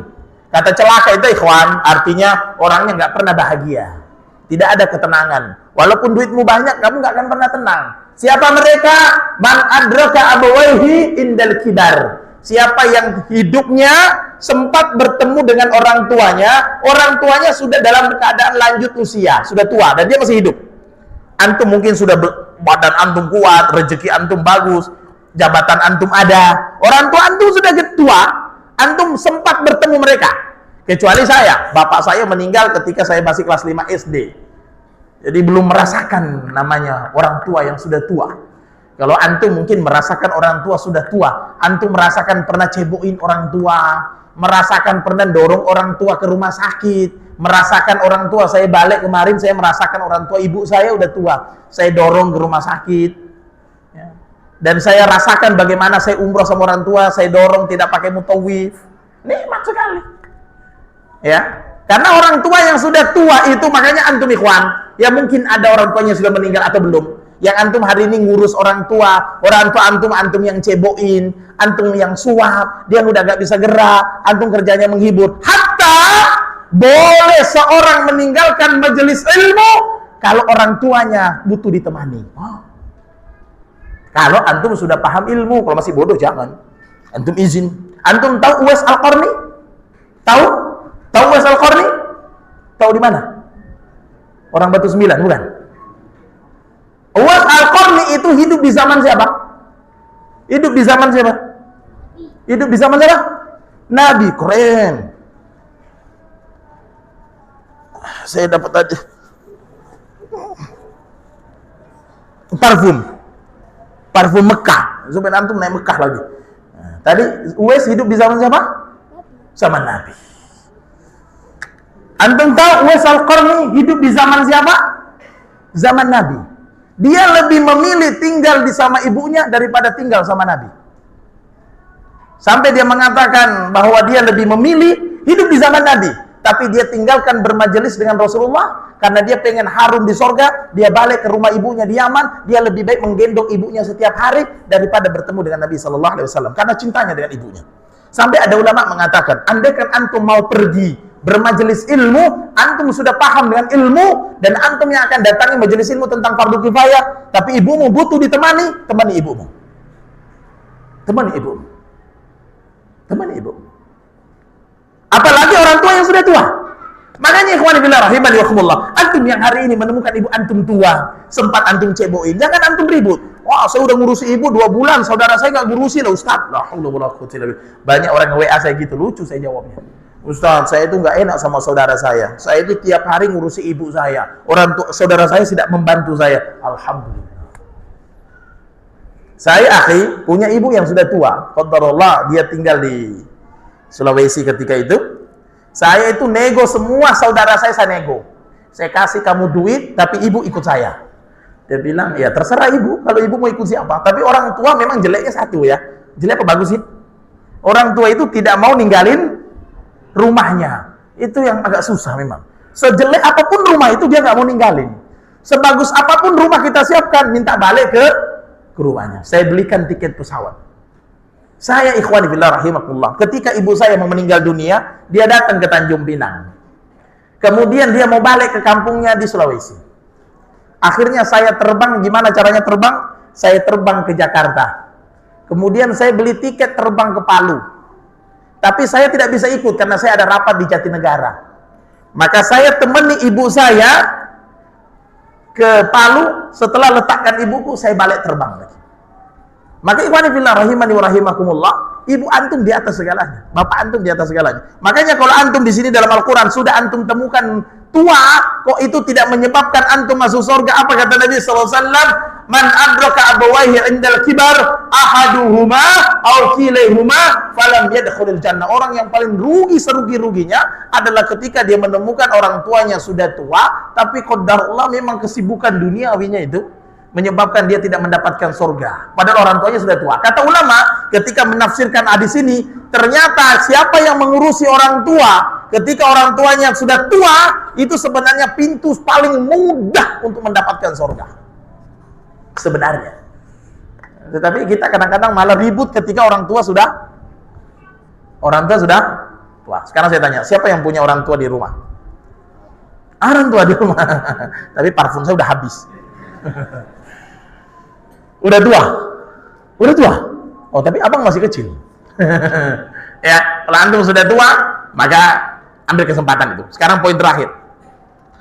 Kata celaka itu ikhwan, artinya orangnya nggak pernah bahagia. Tidak ada ketenangan. Walaupun duitmu banyak, kamu nggak akan pernah tenang. Siapa mereka? Man adraka abawaihi indal kibar. Siapa yang hidupnya sempat bertemu dengan orang tuanya sudah dalam keadaan lanjut usia, sudah tua dan dia masih hidup. Antum mungkin sudah badan antum kuat, rezeki antum bagus, jabatan antum ada, orang tua antum sudah tua, antum sempat bertemu mereka. Kecuali saya, bapak saya meninggal ketika saya masih kelas 5 SD. Jadi belum merasakan namanya orang tua yang sudah tua. Kalau antum mungkin merasakan orang tua sudah tua, antum merasakan pernah cebokin orang tua, merasakan pernah dorong orang tua ke rumah sakit, merasakan orang tua saya balik kemarin, saya merasakan orang tua ibu saya udah tua, saya dorong ke rumah sakit, ya. Dan saya rasakan bagaimana saya umroh sama orang tua, saya dorong tidak pakai mutawif, nikmat sekali, ya. Karena orang tua yang sudah tua itu, makanya antum ikhwan, ya mungkin ada orang tuanya sudah meninggal atau belum, yang antum hari ini ngurus orang tua antum yang cebokin, antum yang suap, dia udah gak bisa gerak, antum kerjanya menghibur. Hatta boleh seorang meninggalkan majelis ilmu kalau orang tuanya butuh ditemani. Kalau antum sudah paham ilmu, kalau masih bodoh jangan. Antum izin. Antum tahu Uwais Al-Qarni? Tahu Uwais Al-Qarni? Tahu di mana? Orang Batu 9, bukan? Uwais Al-Qarni itu hidup di zaman siapa? Hidup di zaman siapa? Hidup di zaman siapa? Nabi. Keren. Saya dapat aja parfum Mekah. Supaya antum naik Mekah lagi. Nah, tadi Uwais hidup di zaman siapa? Zaman Nabi. Antum tahu Uwais Al-Qarni hidup di zaman siapa? Zaman Nabi. Dia lebih memilih tinggal di sama ibunya daripada tinggal sama Nabi. Sampai dia mengatakan bahwa dia lebih memilih hidup di zaman Nabi, tapi dia tinggalkan bermajelis dengan Rasulullah karena dia pengen harum di sorga. Dia balik ke rumah ibunya di Yaman, dia lebih baik menggendong ibunya setiap hari daripada bertemu dengan Nabi Sallallahu Alaihi Wasallam karena cintanya dengan ibunya. Sampai ada ulama mengatakan, andaikan antum mau pergi bermajelis ilmu, antum sudah paham dengan ilmu, dan antum yang akan datangi majelis ilmu tentang fardu kifayah, tapi ibumu butuh ditemani, temani ibumu. Temani ibumu. Temani ibumu. Apalagi orang tua yang sudah tua. Makanya ikhwani fillah rahimani wakumullah, antum yang hari ini menemukan ibu antum tua, sempat antum cebokin, jangan antum ribut. Wah, saya udah ngurusi ibu 2 bulan, saudara saya nggak ngurusi lah Ustaz. Banyak orang WA saya gitu, lucu saya jawabnya. Ustaz, saya itu nggak enak sama saudara saya. Saya itu tiap hari ngurusi ibu saya. Saudara saya tidak membantu saya. Alhamdulillah. Saya akhi punya ibu yang sudah tua. Qadarullah, dia tinggal di Sulawesi ketika itu. Saya itu nego semua saudara saya nego. Saya kasih kamu duit, tapi ibu ikut saya. Dia bilang, ya terserah ibu. Kalau ibu mau ikut siapa. Tapi orang tua memang jeleknya satu ya. Jelek apa bagus sih? Orang tua itu tidak mau ninggalin rumahnya. Itu yang agak susah memang. Sejelek apapun rumah itu dia nggak mau ninggalin. Sebagus apapun rumah kita siapkan, minta balik ke rumahnya. Saya belikan tiket pesawat. Saya ikhwani billah rahimakumullah, ketika ibu saya mau meninggal dunia, dia datang ke Tanjung Pinang. Kemudian dia mau balik ke kampungnya di Sulawesi. Akhirnya saya terbang, gimana caranya terbang? Saya terbang ke Jakarta. Kemudian saya beli tiket terbang ke Palu. Tapi saya tidak bisa ikut karena saya ada rapat di Jatinegara. Maka saya temani ibu saya ke Palu, setelah letakkan ibuku, saya balik terbang lagi. Maka ikhwani fillah rahimani wa rahimakumullah, ibu antum di atas segalanya, bapak antum di atas segalanya. Makanya kalau antum di sini dalam Al-Quran sudah antum temukan tua, kok itu tidak menyebabkan antum masuk surga? Apa kata Nabi SAW? Man adraka abawaihi indal kibar ahaduhuma aw kilaihuma falam yadkhulul jannah. Orang yang paling rugi serugi-ruginya adalah ketika dia menemukan orang tuanya sudah tua, tapi qadarullah memang kesibukan duniawinya itu menyebabkan dia tidak mendapatkan surga. Padahal orang tuanya sudah tua. Kata ulama, ketika menafsirkan hadis ini, ternyata siapa yang mengurusi orang tua ketika orang tuanya sudah tua, itu sebenarnya pintu paling mudah untuk mendapatkan surga. Sebenarnya. Tetapi kita kadang-kadang malah ribut ketika orang tua sudah tua. Sekarang saya tanya, siapa yang punya orang tua di rumah? Orang tua di rumah. Tapi parfum saya udah habis. Udah tua. Oh, tapi abang masih kecil. Ya, kalau antum sudah tua, maka ambil kesempatan itu. Sekarang poin terakhir.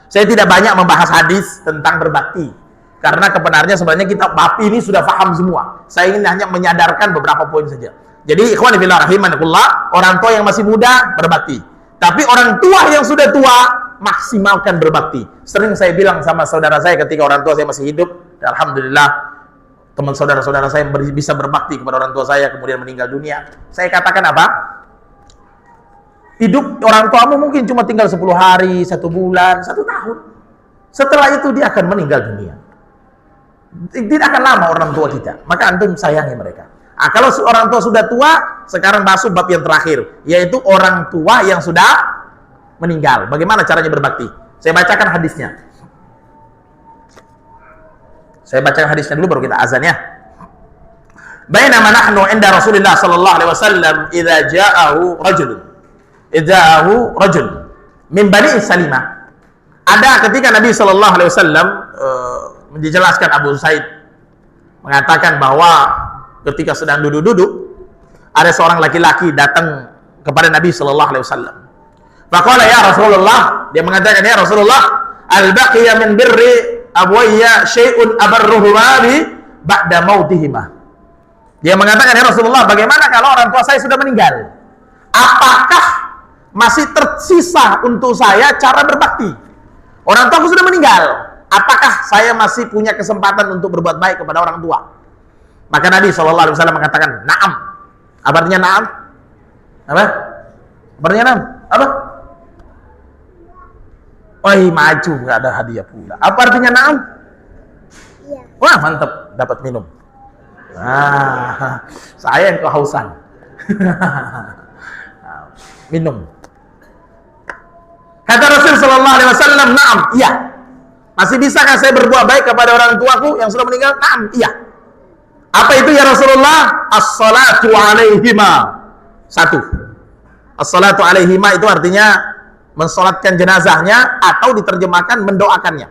Saya tidak banyak membahas hadis tentang berbakti, karena kebenarannya sebenarnya kita bakti ini sudah paham semua. Saya ingin hanya menyadarkan beberapa poin saja. Jadi, ikhwan fillah rahimakumullah, orang tua yang masih muda berbakti. Tapi orang tua yang sudah tua, maksimalkan berbakti. Sering saya bilang sama saudara saya ketika orang tua saya masih hidup, alhamdulillah, teman saudara-saudara saya bisa berbakti kepada orang tua saya, kemudian meninggal dunia. Saya katakan apa? Hidup orang tuamu mungkin cuma tinggal 10 hari, 1 bulan, 1 tahun. Setelah itu dia akan meninggal dunia. Tidak akan lama orang tua kita. Maka antum sayangi mereka. Nah, kalau orang tua sudah tua, sekarang masuk bab yang terakhir, yaitu orang tua yang sudah meninggal. Bagaimana caranya berbakti? Saya bacakan hadisnya. Saya bacakan hadisnya dulu baru kita azan ya. Bainama nahnu inda Rasulillah sallallahu alaihi wasallam idza ja'ahu rajul min Bani Salimah. Ada ketika Nabi sallallahu alaihi wasallam menjelaskan, Abu Said mengatakan bahwa ketika sedang duduk-duduk ada seorang laki-laki datang kepada Nabi sallallahu alaihi wasallam. Faqala ya Rasulullah, dia mengatakan, ya Rasulullah, al-baqiya min birri abwayya syai'un abarruhuma bi ba'da mautihima. Dia mengatakan, ya Rasulullah, bagaimana kalau orang tua saya sudah meninggal? Apakah masih tersisa untuk saya cara berbakti? Orang tuaku sudah meninggal, apakah saya masih punya kesempatan untuk berbuat baik kepada orang tua? Maka Nabi SAW mengatakan, na'am. Apa artinya na'am? Apa? Apa artinya na'am? Apa? Maju, nggak ada hadiah pula. Apa artinya na'am? Iya. Wah, mantap, dapat minum. Saya yang kehausan. Minum. Kata Rasul sallallahu alaihi wasallam, "Na'am, iya." Masih bisakah saya berbuat baik kepada orang tuaku yang sudah meninggal? Na'am, iya. Apa itu ya Rasulullah? As-salatu alaihima. 1. As-salatu alaihima itu artinya mensolatkan jenazahnya atau diterjemahkan mendoakannya.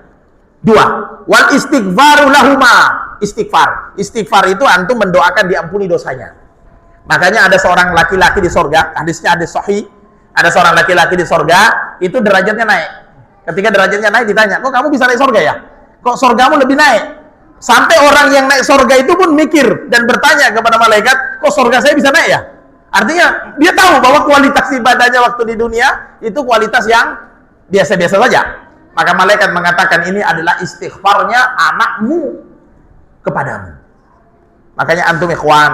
2. Wal istighfaru lahuma. Istighfar. Istighfar itu antum mendoakan diampuni dosanya. Makanya ada seorang laki-laki di sorga, hadisnya hadis sahih, ada seorang laki-laki di sorga, itu derajatnya naik. Ketika derajatnya naik ditanya, kok kamu bisa naik sorga ya? Kok sorgamu lebih naik? Sampai orang yang naik sorga itu pun mikir dan bertanya kepada malaikat, kok sorga saya bisa naik ya? Artinya dia tahu bahwa kualitas ibadahnya waktu di dunia itu kualitas yang biasa-biasa saja. Maka malaikat mengatakan ini adalah istighfarnya anakmu kepadamu. Makanya antum ikhwan,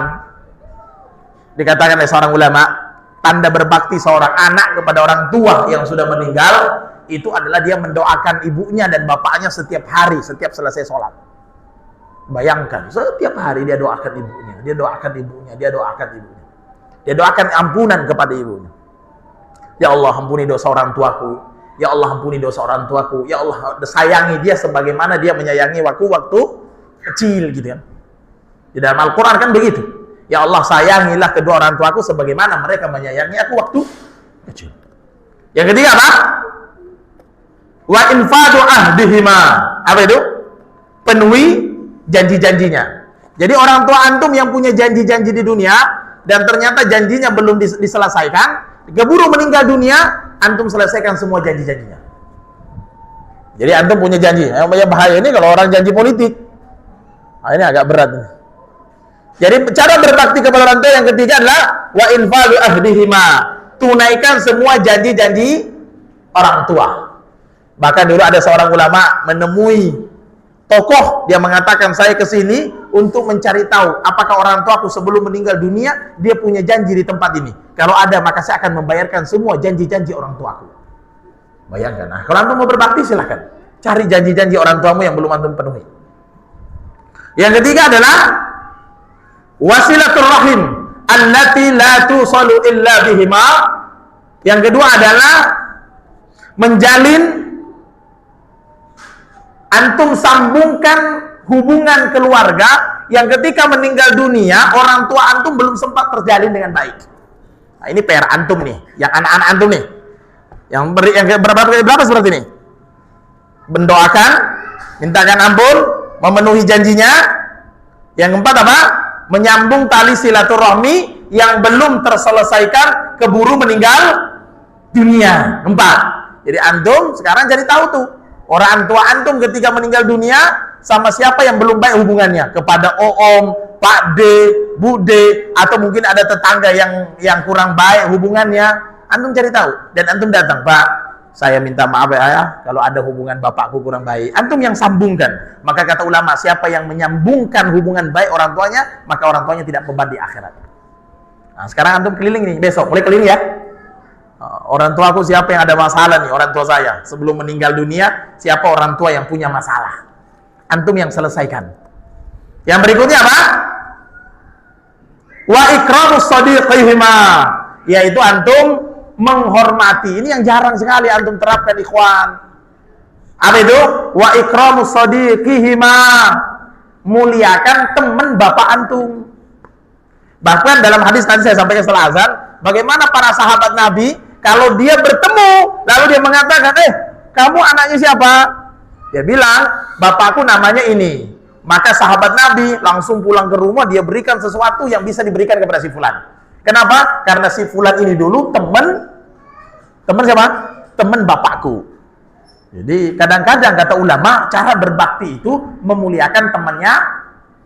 dikatakan oleh seorang ulama, tanda berbakti seorang anak kepada orang tua yang sudah meninggal itu adalah dia mendoakan ibunya dan bapaknya setiap hari, setiap selesai sholat. Bayangkan, setiap hari dia doakan ibunya, dia doakan ibunya, dia doakan ibunya. Dia doakan ampunan kepada ibunya. Ya Allah, ampuni dosa orang tuaku. Ya Allah, ampuni dosa orang tuaku. Ya Allah, sayangi dia sebagaimana dia menyayangi waktu kecil gitu kan. Di dalam Al-Quran kan begitu. Ya Allah, sayangilah kedua orang tuaku sebagaimana mereka menyayangi aku waktu kecil. Yang ketiga apa? Wa infadu ahdihima. Apa itu? Penuhi janji-janjinya. Jadi orang tua antum yang punya janji-janji di dunia dan ternyata janjinya belum diselesaikan, keburu meninggal dunia, antum selesaikan semua janji-janjinya. Jadi antum punya janji. Yang bahaya ini kalau orang janji politik. Nah, ini agak berat ini. Jadi cara berbakti kepada orang tua yang ketiga adalah wa infadu ahdihima. Tunaikan semua janji-janji orang tua. Bahkan dulu ada seorang ulama menemui tokoh, dia mengatakan, saya ke sini untuk mencari tahu apakah orang tuaku sebelum meninggal dunia dia punya janji di tempat ini. Kalau ada, maka saya akan membayarkan semua janji-janji orang tuaku. Bayangkan. Nah, kalau antum mau berbakti silahkan cari janji-janji orang tuamu yang belum antum penuhi. Yang ketiga adalah wasilatul rahim allati la tusalu illa bihima. Yang kedua adalah menjalin, antum sambungkan hubungan keluarga yang ketika meninggal dunia orang tua antum belum sempat terjalin dengan baik. Nah, ini PR antum nih, yang anak-anak antum nih, yang berapa seperti ini? Mendoakan, mintakan ampun, memenuhi janjinya. Yang keempat apa? Menyambung tali silaturahmi yang belum terselesaikan keburu meninggal dunia. 4. Jadi antum sekarang jadi tahu tuh, orang tua antum ketika meninggal dunia sama siapa yang belum baik hubungannya, kepada om, Pak D, Bu D, atau mungkin ada tetangga yang kurang baik hubungannya. Antum cari tahu dan antum datang, Pak, saya minta maaf ya kalau ada hubungan bapakku kurang baik. Antum yang sambungkan. Maka kata ulama, siapa yang menyambungkan hubungan baik orang tuanya, maka orang tuanya tidak beban di akhirat. Nah, sekarang antum keliling nih, besok mulai keliling ya. Orang tua aku siapa yang ada masalah nih, orang tua saya sebelum meninggal dunia, siapa orang tua yang punya masalah, antum yang selesaikan. Yang berikutnya apa? Wa ikramus shadiqihima, yaitu antum menghormati. Ini yang jarang sekali antum terapkan, ikhwan. Apa itu? Wa ikramus shadiqihima, muliakan teman bapak antum. Bahkan dalam hadis tadi saya sampaikan setelah azan, bagaimana para sahabat Nabi kalau dia bertemu lalu dia mengatakan, kamu anaknya siapa? Dia bilang, bapakku namanya ini. Maka sahabat Nabi langsung pulang ke rumah, dia berikan sesuatu yang bisa diberikan kepada si fulan. Kenapa? Karena si fulan ini dulu teman siapa? Teman bapakku. Jadi kadang-kadang kata ulama, cara berbakti itu memuliakan temannya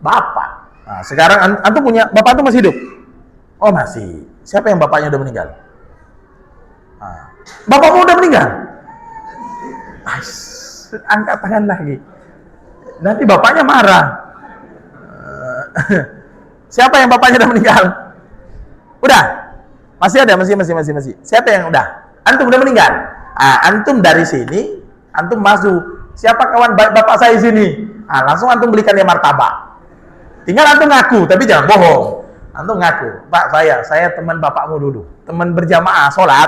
bapak. Nah, sekarang antum punya bapak antum masih hidup? Oh masih. Siapa yang bapaknya udah meninggal? Nah, bapakmu udah meninggal? Angkat tangan lagi. Nanti bapaknya marah. Siapa yang bapaknya udah meninggal? Udah? Masih ada? Masih. Siapa yang udah? Antum udah meninggal? Antum dari sini, antum masuk. Siapa kawan baik bapak saya sini? Langsung antum belikan dia martabak. Tinggal antum ngaku, tapi jangan bohong. Antum ngaku, Pak, saya teman bapakmu dulu, teman berjamaah sholat.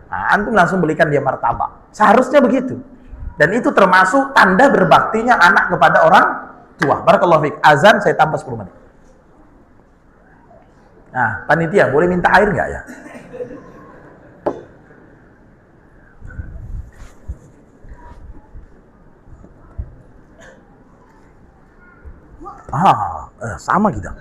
Antum langsung belikan dia martabak. Seharusnya begitu. Dan itu termasuk tanda berbaktinya anak kepada orang tua. Barakallahu fiik. Azan saya tambah 10 menit. Nah, panitia boleh minta air nggak ya? Sama kita.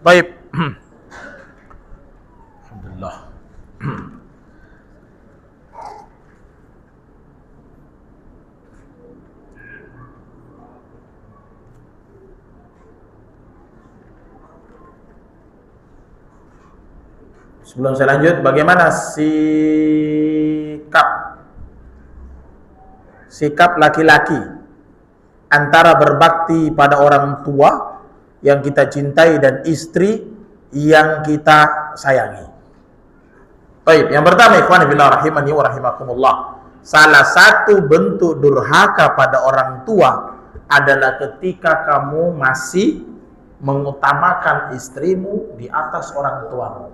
Baik. Alhamdulillah. Sebelum saya lanjut, bagaimana sikap laki-laki antara berbakti pada orang tua yang kita cintai dan istri yang kita sayangi? Baik, yang pertama, ikhwan fillah rahimani wa rahimakumullah, salah satu bentuk durhaka pada orang tua adalah ketika kamu masih mengutamakan istrimu di atas orang tuamu.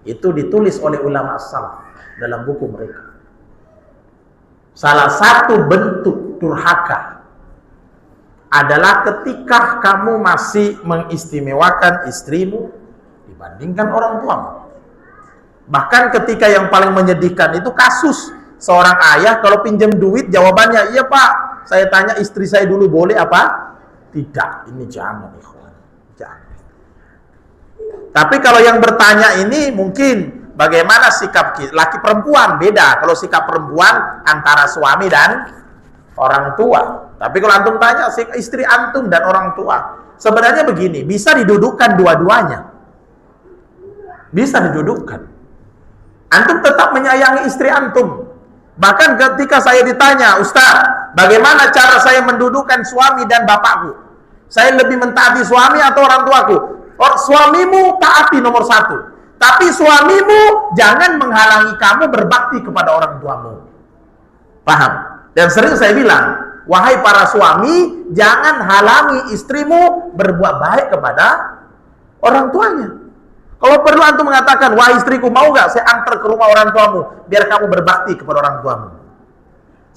Itu ditulis oleh ulama salaf dalam buku mereka. Salah satu bentuk durhaka adalah ketika kamu masih mengistimewakan istrimu dibandingkan orang tuamu. Bahkan ketika yang paling menyedihkan itu kasus seorang ayah kalau pinjam duit jawabannya, "Iya Pak, saya tanya istri saya dulu boleh apa?" Tidak, ini jangan ikhwan, jangan. Tapi kalau yang bertanya ini mungkin bagaimana sikap laki perempuan, beda. Kalau sikap perempuan antara suami dan orang tua. Tapi kalau antum tanya istri antum dan orang tua, sebenarnya begini, bisa didudukkan dua-duanya. Bisa didudukkan. Antum tetap menyayangi istri antum. Bahkan ketika saya ditanya, "Ustaz, bagaimana cara saya mendudukkan suami dan bapakku? Saya lebih mentaati suami atau orang tuaku?" Suamimu taati nomor satu, tapi suamimu jangan menghalangi kamu berbakti kepada orang tuamu. Paham? Dan sering saya bilang, wahai para suami, jangan halangi istrimu berbuat baik kepada orang tuanya. Kalau perlu antum mengatakan, "Wahai istriku, mau gak saya antar ke rumah orang tuamu biar kamu berbakti kepada orang tuamu?"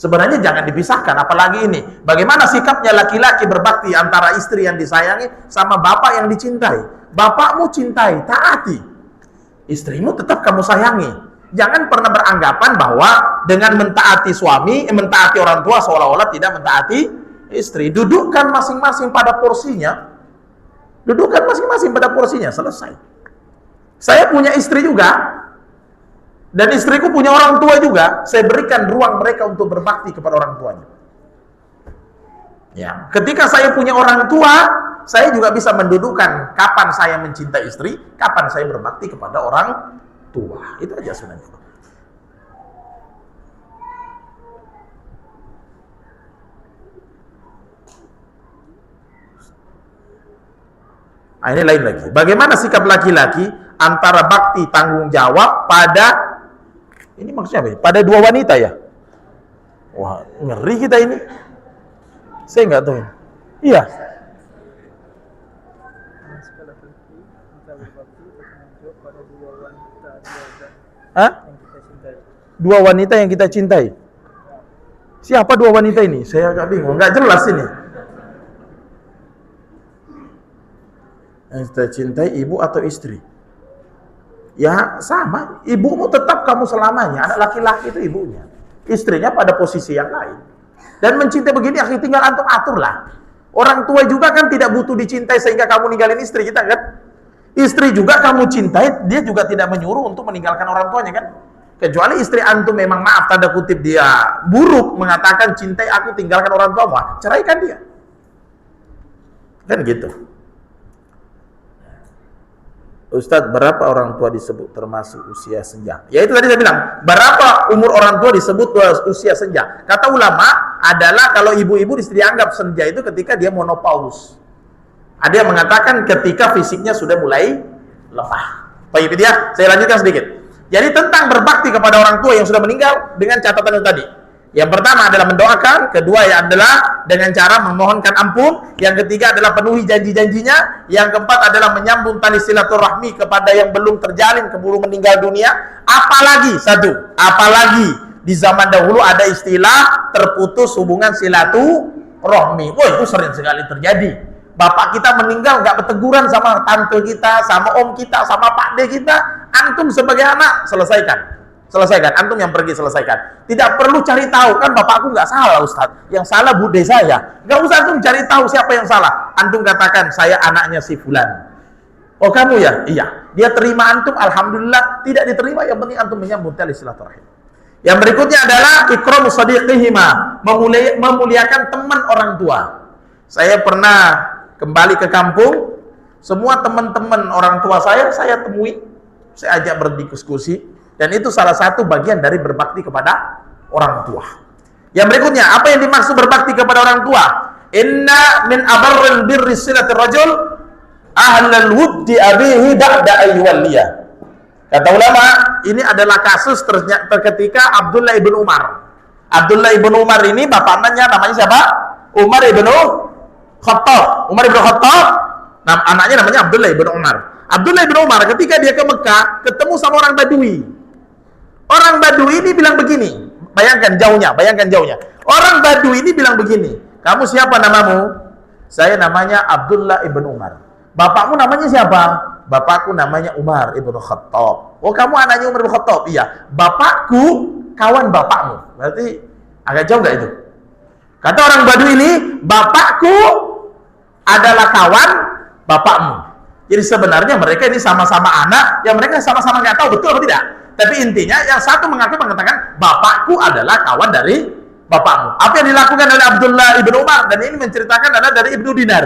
Sebenarnya jangan dipisahkan, apalagi ini. Bagaimana sikapnya laki-laki berbakti antara istri yang disayangi sama bapak yang dicintai. Bapakmu cintai, taati. Istrimu tetap kamu sayangi. Jangan pernah beranggapan bahwa dengan mentaati suami, mentaati orang tua seolah-olah tidak mentaati istri. Dudukkan masing-masing pada porsinya. Dudukkan masing-masing pada porsinya, selesai. Saya punya istri juga. Dan istriku punya orang tua juga, saya berikan ruang mereka untuk berbakti kepada orang tuanya. Ya, ketika saya punya orang tua, saya juga bisa mendudukkan kapan saya mencintai istri, kapan saya berbakti kepada orang tua. Itu aja sebenarnya. Nah, ini lain lagi. Bagaimana sikap laki-laki antara bakti tanggung jawab pada, ini maksudnya apa? Pada dua wanita ya? Wah, ngeri kita ini. Saya nggak tahu ini. Iya. Hah? Dua wanita yang kita cintai. Siapa dua wanita ini? Saya agak bingung. Nggak jelas ini. Yang kita cintai ibu atau istri? Ya sama, ibumu tetap kamu selamanya. Anak laki-laki itu ibunya, istrinya pada posisi yang lain. Dan mencintai begini, tinggal antum aturlah. Orang tua juga kan tidak butuh dicintai sehingga kamu ninggalin istri kita kan? Istri juga kamu cintai, dia juga tidak menyuruh untuk meninggalkan orang tuanya kan? Kecuali istri antum memang, maaf tanda kutip, dia buruk, mengatakan cintai aku tinggalkan orang tuamu, ceraikan dia. Kan gitu. Ustadz, berapa orang tua disebut termasuk usia senja? Ya itu tadi saya bilang, berapa umur orang tua disebut usia senja? Kata ulama adalah kalau ibu-ibu dianggap senja itu ketika dia menopause. Ada yang mengatakan ketika fisiknya sudah mulai lemah. Baik, dia, saya lanjutkan sedikit. Jadi tentang berbakti kepada orang tua yang sudah meninggal dengan catatan itu tadi. Yang pertama adalah mendoakan, kedua adalah dengan cara memohonkan ampun, yang ketiga adalah penuhi janji-janjinya, yang keempat adalah menyambung tali silaturahmi kepada yang belum terjalin keburu meninggal dunia. Apalagi di zaman dahulu ada istilah terputus hubungan silaturahmi. Wah, itu sering sekali terjadi. Bapak kita meninggal nggak berteguran sama tante kita, sama om kita, sama pak de kita. Antum sebagai anak selesaikan, antum yang pergi selesaikan. Tidak perlu cari tahu, kan bapakku nggak salah Ustadz, yang salah bude saya. Nggak usah antum cari tahu siapa yang salah. Antum katakan saya anaknya si fulan. Oh kamu ya? Iya. Dia terima antum, alhamdulillah. Tidak diterima, yang penting antum menyambut tali silaturahim. Yang berikutnya adalah ikramu sadiqihima, memuliakan teman orang tua. Saya pernah kembali ke kampung, semua teman-teman orang tua saya temui, saya ajak berdiskusi, dan itu salah satu bagian dari berbakti kepada orang tua. Yang berikutnya, apa yang dimaksud berbakti kepada orang tua? Inna min abarril birri silatir rajul ahlal wuddi abihi ba'da ayyuwalliya. Kata ulama, ini adalah kasus ketika Abdullah ibn Umar. Abdullah ibn Umar ini bapaknya namanya siapa? Umar ibn Khattab. Anaknya namanya Abdullah ibn Umar. Abdullah ibn Umar ketika dia ke Mekah ketemu sama orang Badui. Orang Badui ini bilang begini, bayangkan jauhnya. Orang Badui ini bilang begini, kamu siapa namamu? Saya namanya Abdullah ibn Umar. Bapakmu namanya siapa? Bapakku namanya Umar ibn Khattab. Oh, kamu anaknya Umar ibn Khattab? Iya. Bapakku kawan bapakmu. Berarti agak jauh nggak itu? Kata orang Badui ini, bapakku adalah kawan bapakmu. Jadi sebenarnya mereka ini sama-sama anak, yang mereka sama-sama nggak tahu betul atau tidak. Tapi intinya yang satu mengatakan bapakku adalah kawan dari bapakmu. Apa yang dilakukan oleh Abdullah ibn Umar, dan ini menceritakan adalah dari Ibnu Dinar.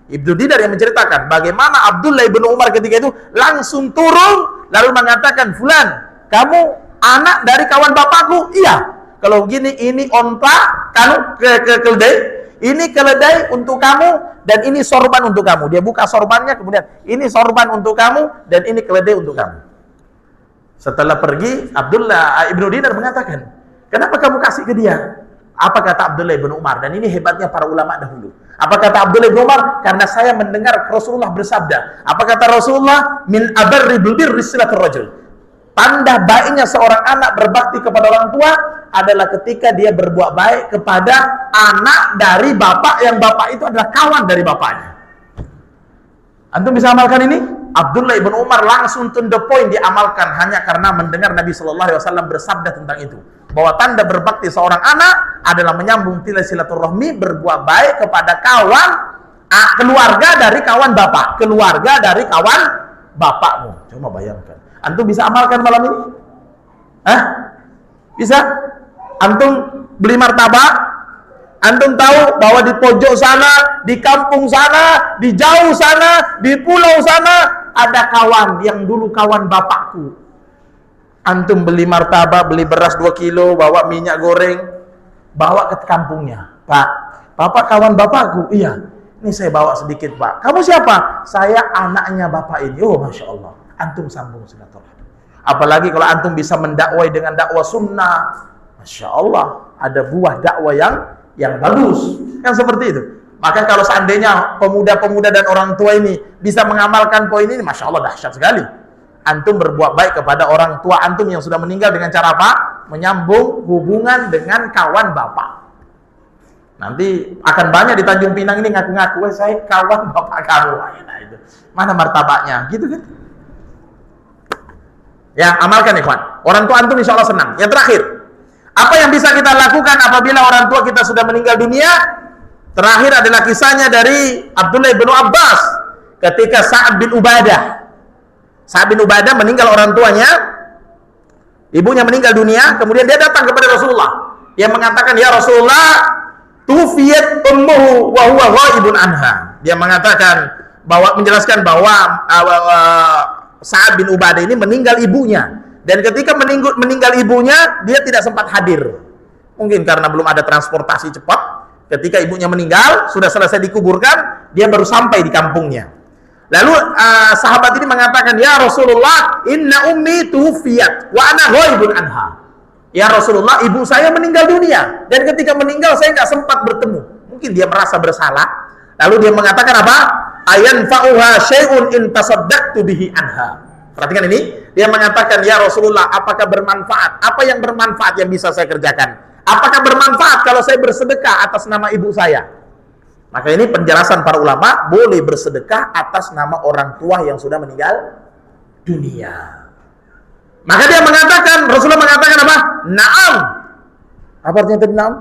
Ibnu Dinar yang menceritakan bagaimana Abdullah ibn Umar ketika itu langsung turun lalu mengatakan, "Fulan, kamu anak dari kawan bapakku?" "Iya." "Kalau begini, ini onta, kamu ke keledai. Ini keledai untuk kamu dan ini sorban untuk kamu." Dia buka sorbannya, kemudian ini sorban untuk kamu dan ini keledai untuk kamu. Setelah pergi, Abdullah ibn Dinar mengatakan, "Kenapa kamu kasih ke dia?" Apa kata Abdullah ibn Umar? Dan ini hebatnya para ulama dahulu. Apa kata Abdullah ibn Umar? Karena saya mendengar Rasulullah bersabda. Apa kata Rasulullah? Min abarri birri silatur rajul. Tanda baiknya seorang anak berbakti kepada orang tua adalah ketika dia berbuat baik kepada anak dari bapak yang bapak itu adalah kawan dari bapaknya. Antum bisa amalkan ini? Abdullah ibn Umar langsung to the point diamalkan hanya karena mendengar Nabi SAW bersabda tentang itu. Bahwa tanda berbakti seorang anak adalah menyambung tali silaturahmi, berbuat baik kepada kawan, keluarga dari kawan bapak, keluarga dari kawan bapakmu. Coba bayangkan. Antum bisa amalkan malam ini? Bisa? Antum beli martabak? Antum tahu bahwa di pojok sana, di kampung sana, di jauh sana, di pulau sana ada kawan yang dulu kawan bapakku. Antum beli martabak, beli beras 2 kilo, bawa minyak goreng, bawa ke kampungnya. "Pak, bapak kawan bapakku?" "Iya." "Ini saya bawa sedikit, Pak." "Kamu siapa?" "Saya anaknya bapak ini." "Oh, Masya Allah." Antum sambung silaturahmi. Apalagi kalau antum bisa mendakwai dengan dakwah sunnah, Masya Allah, ada buah dakwah yang bagus, kan seperti itu. Maka kalau seandainya pemuda-pemuda dan orang tua ini bisa mengamalkan poin ini, Masya Allah, dahsyat sekali. Antum berbuat baik kepada orang tua antum yang sudah meninggal dengan cara apa? Menyambung hubungan dengan kawan bapak. Nanti akan banyak di Tanjung Pinang ini ngaku-ngaku, "Saya kawan bapak kamu." Nah, itu mana martabaknya, gitu kan? Ya, amalkan ikhwan. Orang tua antum insya Allah senang. Yang terakhir, apa yang bisa kita lakukan apabila orang tua kita sudah meninggal dunia? Terakhir adalah kisahnya dari Abdullah bin Abbas ketika Sa'ad bin Ubadah. Sa'ad bin Ubadah meninggal orang tuanya, ibunya meninggal dunia, kemudian dia datang kepada Rasulullah. Dia mengatakan, "Ya Rasulullah, tufiyat ummuhu wa huwa ghaibun anha." Dia mengatakan menjelaskan bahwa Sa'ad bin Ubadah ini meninggal ibunya, dan ketika meninggal ibunya dia tidak sempat hadir. Mungkin karena belum ada transportasi cepat. Ketika ibunya meninggal, sudah selesai dikuburkan, dia baru sampai di kampungnya. Lalu sahabat ini mengatakan, "Ya Rasulullah, inna ummi tufiyat wa ana ghaibun anha." Ya Rasulullah, ibu saya meninggal dunia, dan ketika meninggal saya nggak sempat bertemu. Mungkin dia merasa bersalah. Lalu dia mengatakan apa? Ayan fa'uha syai'un in tasaddaqtu bihi anha. Perhatikan ini, dia mengatakan, "Ya Rasulullah, apakah bermanfaat? Apa yang bermanfaat yang bisa saya kerjakan? Apakah bermanfaat kalau saya bersedekah atas nama ibu saya?" Maka ini penjelasan para ulama, boleh bersedekah atas nama orang tua yang sudah meninggal dunia. Maka dia mengatakan, Rasulullah mengatakan apa? Naam. Apa artinya tadi naam?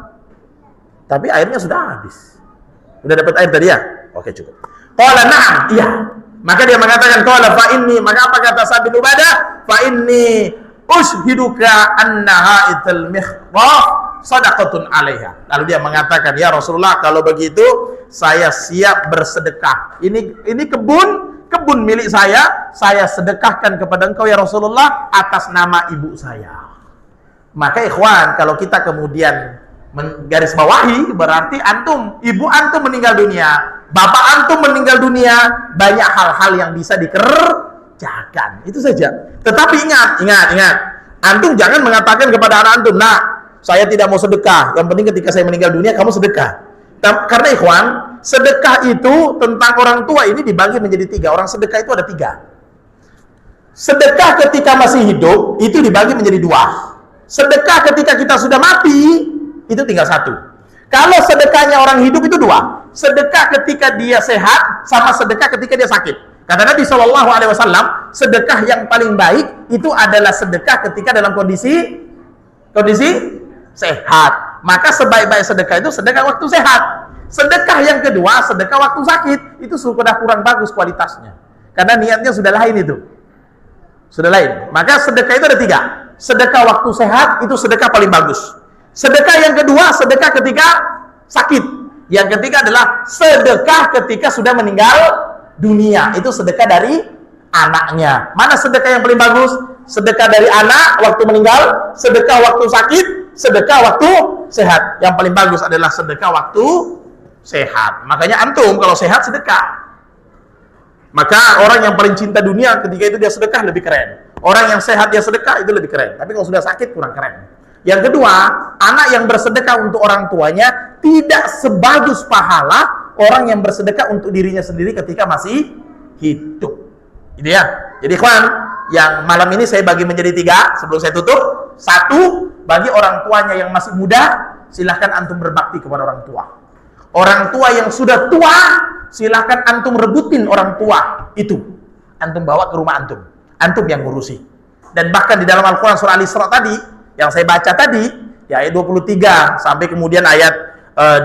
Tapi airnya sudah habis. Sudah dapat air tadi ya? Oke, cukup. Qala na'am, iya. Maka dia mengatakan, qala fa inni, maka apa kata Sa'ad bin Ubadah? Fa inni ushiduka annaha ital mihraf sadaqatun alaiha. Lalu dia mengatakan, "Ya Rasulullah, kalau begitu saya siap bersedekah. Ini kebun milik saya sedekahkan kepada engkau ya Rasulullah atas nama ibu saya." Maka ikhwan, kalau kita kemudian menggaris bawahi, berarti ibu antum meninggal dunia, bapak antum meninggal dunia, banyak hal-hal yang bisa dikerjakan. Itu saja. Tetapi ingat, antum jangan mengatakan kepada anak antum, "Nah, saya tidak mau sedekah, yang penting ketika saya meninggal dunia kamu sedekah." Karena ikhwan, sedekah itu tentang orang tua ini dibagi menjadi 3. Orang sedekah itu ada 3. Sedekah ketika masih hidup itu dibagi menjadi 2. Sedekah ketika kita sudah mati itu tinggal 1. Kalau sedekahnya orang hidup itu 2. Sedekah ketika dia sehat sama sedekah ketika dia sakit. Kata Nabi SAW, sedekah yang paling baik itu adalah sedekah ketika dalam kondisi sehat. Maka sebaik-baik sedekah itu sedekah waktu sehat. Sedekah yang kedua, sedekah waktu sakit, itu sudah kurang bagus kualitasnya. Karena niatnya sudah lain itu. Sudah lain. Maka sedekah itu ada 3. Sedekah waktu sehat, itu sedekah paling bagus. Sedekah yang kedua, sedekah ketika sakit. Yang ketiga adalah sedekah ketika sudah meninggal dunia. Itu sedekah dari anaknya. Mana sedekah yang paling bagus? Sedekah dari anak waktu meninggal, sedekah waktu sakit, sedekah waktu sehat. Yang paling bagus adalah sedekah waktu sehat. Makanya antum kalau sehat sedekah. Maka orang yang paling cinta dunia ketika itu dia sedekah lebih keren. Orang yang sehat dia sedekah itu lebih keren. Tapi kalau sudah sakit kurang keren. Yang kedua, anak yang bersedekah untuk orang tuanya tidak sebagus pahala orang yang bersedekah untuk dirinya sendiri ketika masih hidup. Ini ya. Jadi kawan, yang malam ini saya bagi menjadi 3 sebelum saya tutup. 1, bagi orang tuanya yang masih muda, silahkan antum berbakti kepada orang tua. Orang tua yang sudah tua, silahkan antum rebutin orang tua itu. Antum bawa ke rumah antum. Antum yang ngurusi. Dan bahkan di dalam Al-Quran surah Al-Isra tadi, yang saya baca tadi, ya ayat 23 sampai kemudian ayat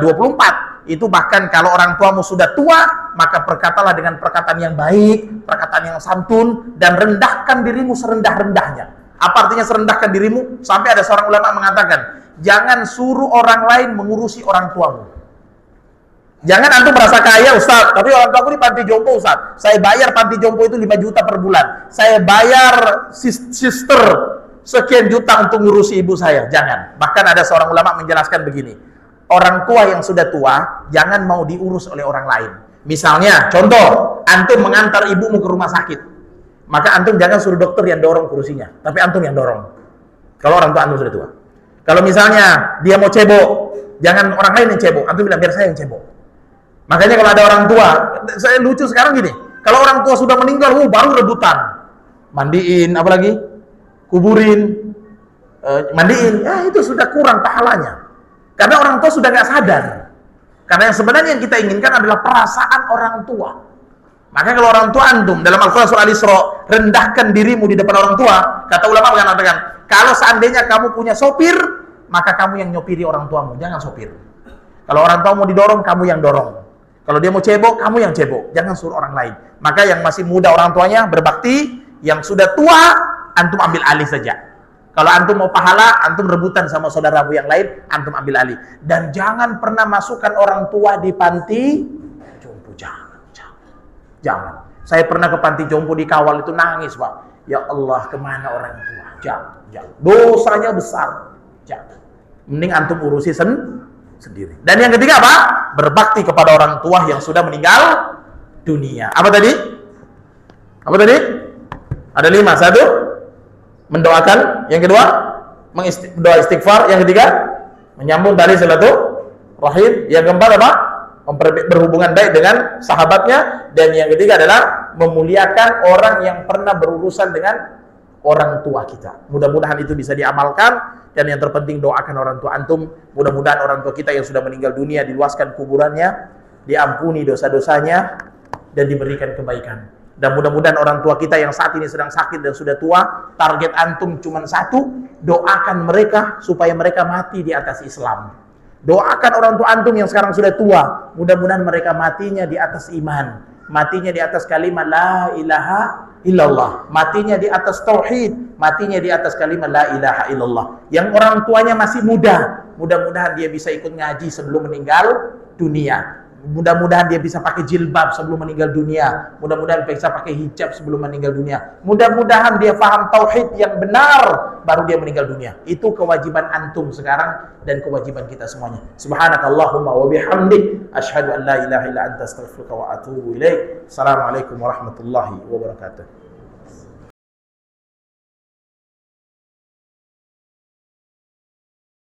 24, itu bahkan kalau orang tuamu sudah tua, maka berkatalah dengan perkataan yang baik, perkataan yang santun, dan rendahkan dirimu serendah-rendahnya. Apa artinya serendahkan dirimu? Sampai ada seorang ulama mengatakan, jangan suruh orang lain mengurusi orang tuamu. Jangan antum merasa kaya, Ustaz, tapi orang tuaku di panti jompo, Ustaz. Saya bayar panti jompo itu 5 juta per bulan. Saya bayar sister sekian juta untuk ngurusi ibu saya. Jangan. Bahkan ada seorang ulama menjelaskan begini. Orang tua yang sudah tua, jangan mau diurus oleh orang lain. Misalnya, contoh, antum mengantar ibumu ke rumah sakit. Maka antum jangan suruh dokter yang dorong kursinya, tapi antum yang dorong. Kalau orang tua antum sudah tua. Kalau misalnya dia mau cebok, jangan orang lain yang cebok, antum bilang biar saya yang cebok. Makanya kalau ada orang tua, saya lucu sekarang gini, kalau orang tua sudah meninggal, baru rebutan. Mandiin, apalagi? Kuburin, mandiin, ya itu sudah kurang pahalanya. Karena orang tua sudah nggak sadar. Karena yang sebenarnya yang kita inginkan adalah perasaan orang tua. Maka kalau orang tua antum, dalam Al-Quran surah Al-Isra, rendahkan dirimu di depan orang tua, kata ulama mengatakan, kalau seandainya kamu punya sopir, maka kamu yang nyopiri orang tuamu, jangan sopir. Kalau orang tua mau didorong, kamu yang dorong. Kalau dia mau cebok, kamu yang cebok. Jangan suruh orang lain. Maka yang masih muda orang tuanya berbakti, yang sudah tua, antum ambil alih saja. Kalau antum mau pahala, antum rebutan sama saudaramu yang lain, antum ambil alih. Dan jangan pernah masukkan orang tua di panti jompo. Jangan. Saya pernah ke panti jompo dikawal itu nangis, Pak. Ya Allah, kemana orang tua? Jangan. Dosanya besar. Jangan. Mending antum urusi sendiri. Dan yang ketiga apa? Berbakti kepada orang tua yang sudah meninggal dunia. Apa tadi? Ada 5. 1, mendoakan. Yang kedua, doa istighfar. Yang ketiga, menyambung tali silaturahim. Yang keempat apa? Berhubungan baik dengan sahabatnya. Dan yang ketiga adalah memuliakan orang yang pernah berurusan dengan orang tua kita. Mudah-mudahan itu bisa diamalkan. Dan yang terpenting, doakan orang tua antum. Mudah-mudahan orang tua kita yang sudah meninggal dunia diluaskan kuburannya, diampuni dosa-dosanya, dan diberikan kebaikan. Dan mudah-mudahan orang tua kita yang saat ini sedang sakit dan sudah tua, target antum cuma 1, doakan mereka supaya mereka mati di atas Islam. Doakan orang tua antum yang sekarang sudah tua, mudah-mudahan mereka matinya di atas iman, matinya di atas kalimat la ilaha illallah, matinya di atas tauhid, matinya di atas kalimat la ilaha illallah. Yang orang tuanya masih muda, mudah-mudahan dia bisa ikut ngaji sebelum meninggal dunia. Mudah-mudahan dia bisa pakai jilbab sebelum meninggal dunia. Mudah-mudahan bisa pakai hijab sebelum meninggal dunia. Mudah-mudahan dia paham tauhid yang benar baru dia meninggal dunia. Itu kewajiban antum sekarang dan kewajiban kita semuanya. Subhanakallahumma wa bihamdik asyhadu an la ilaha illa anta astaghfiruka wa atubu ilaik. Assalamualaikum warahmatullahi wabarakatuh.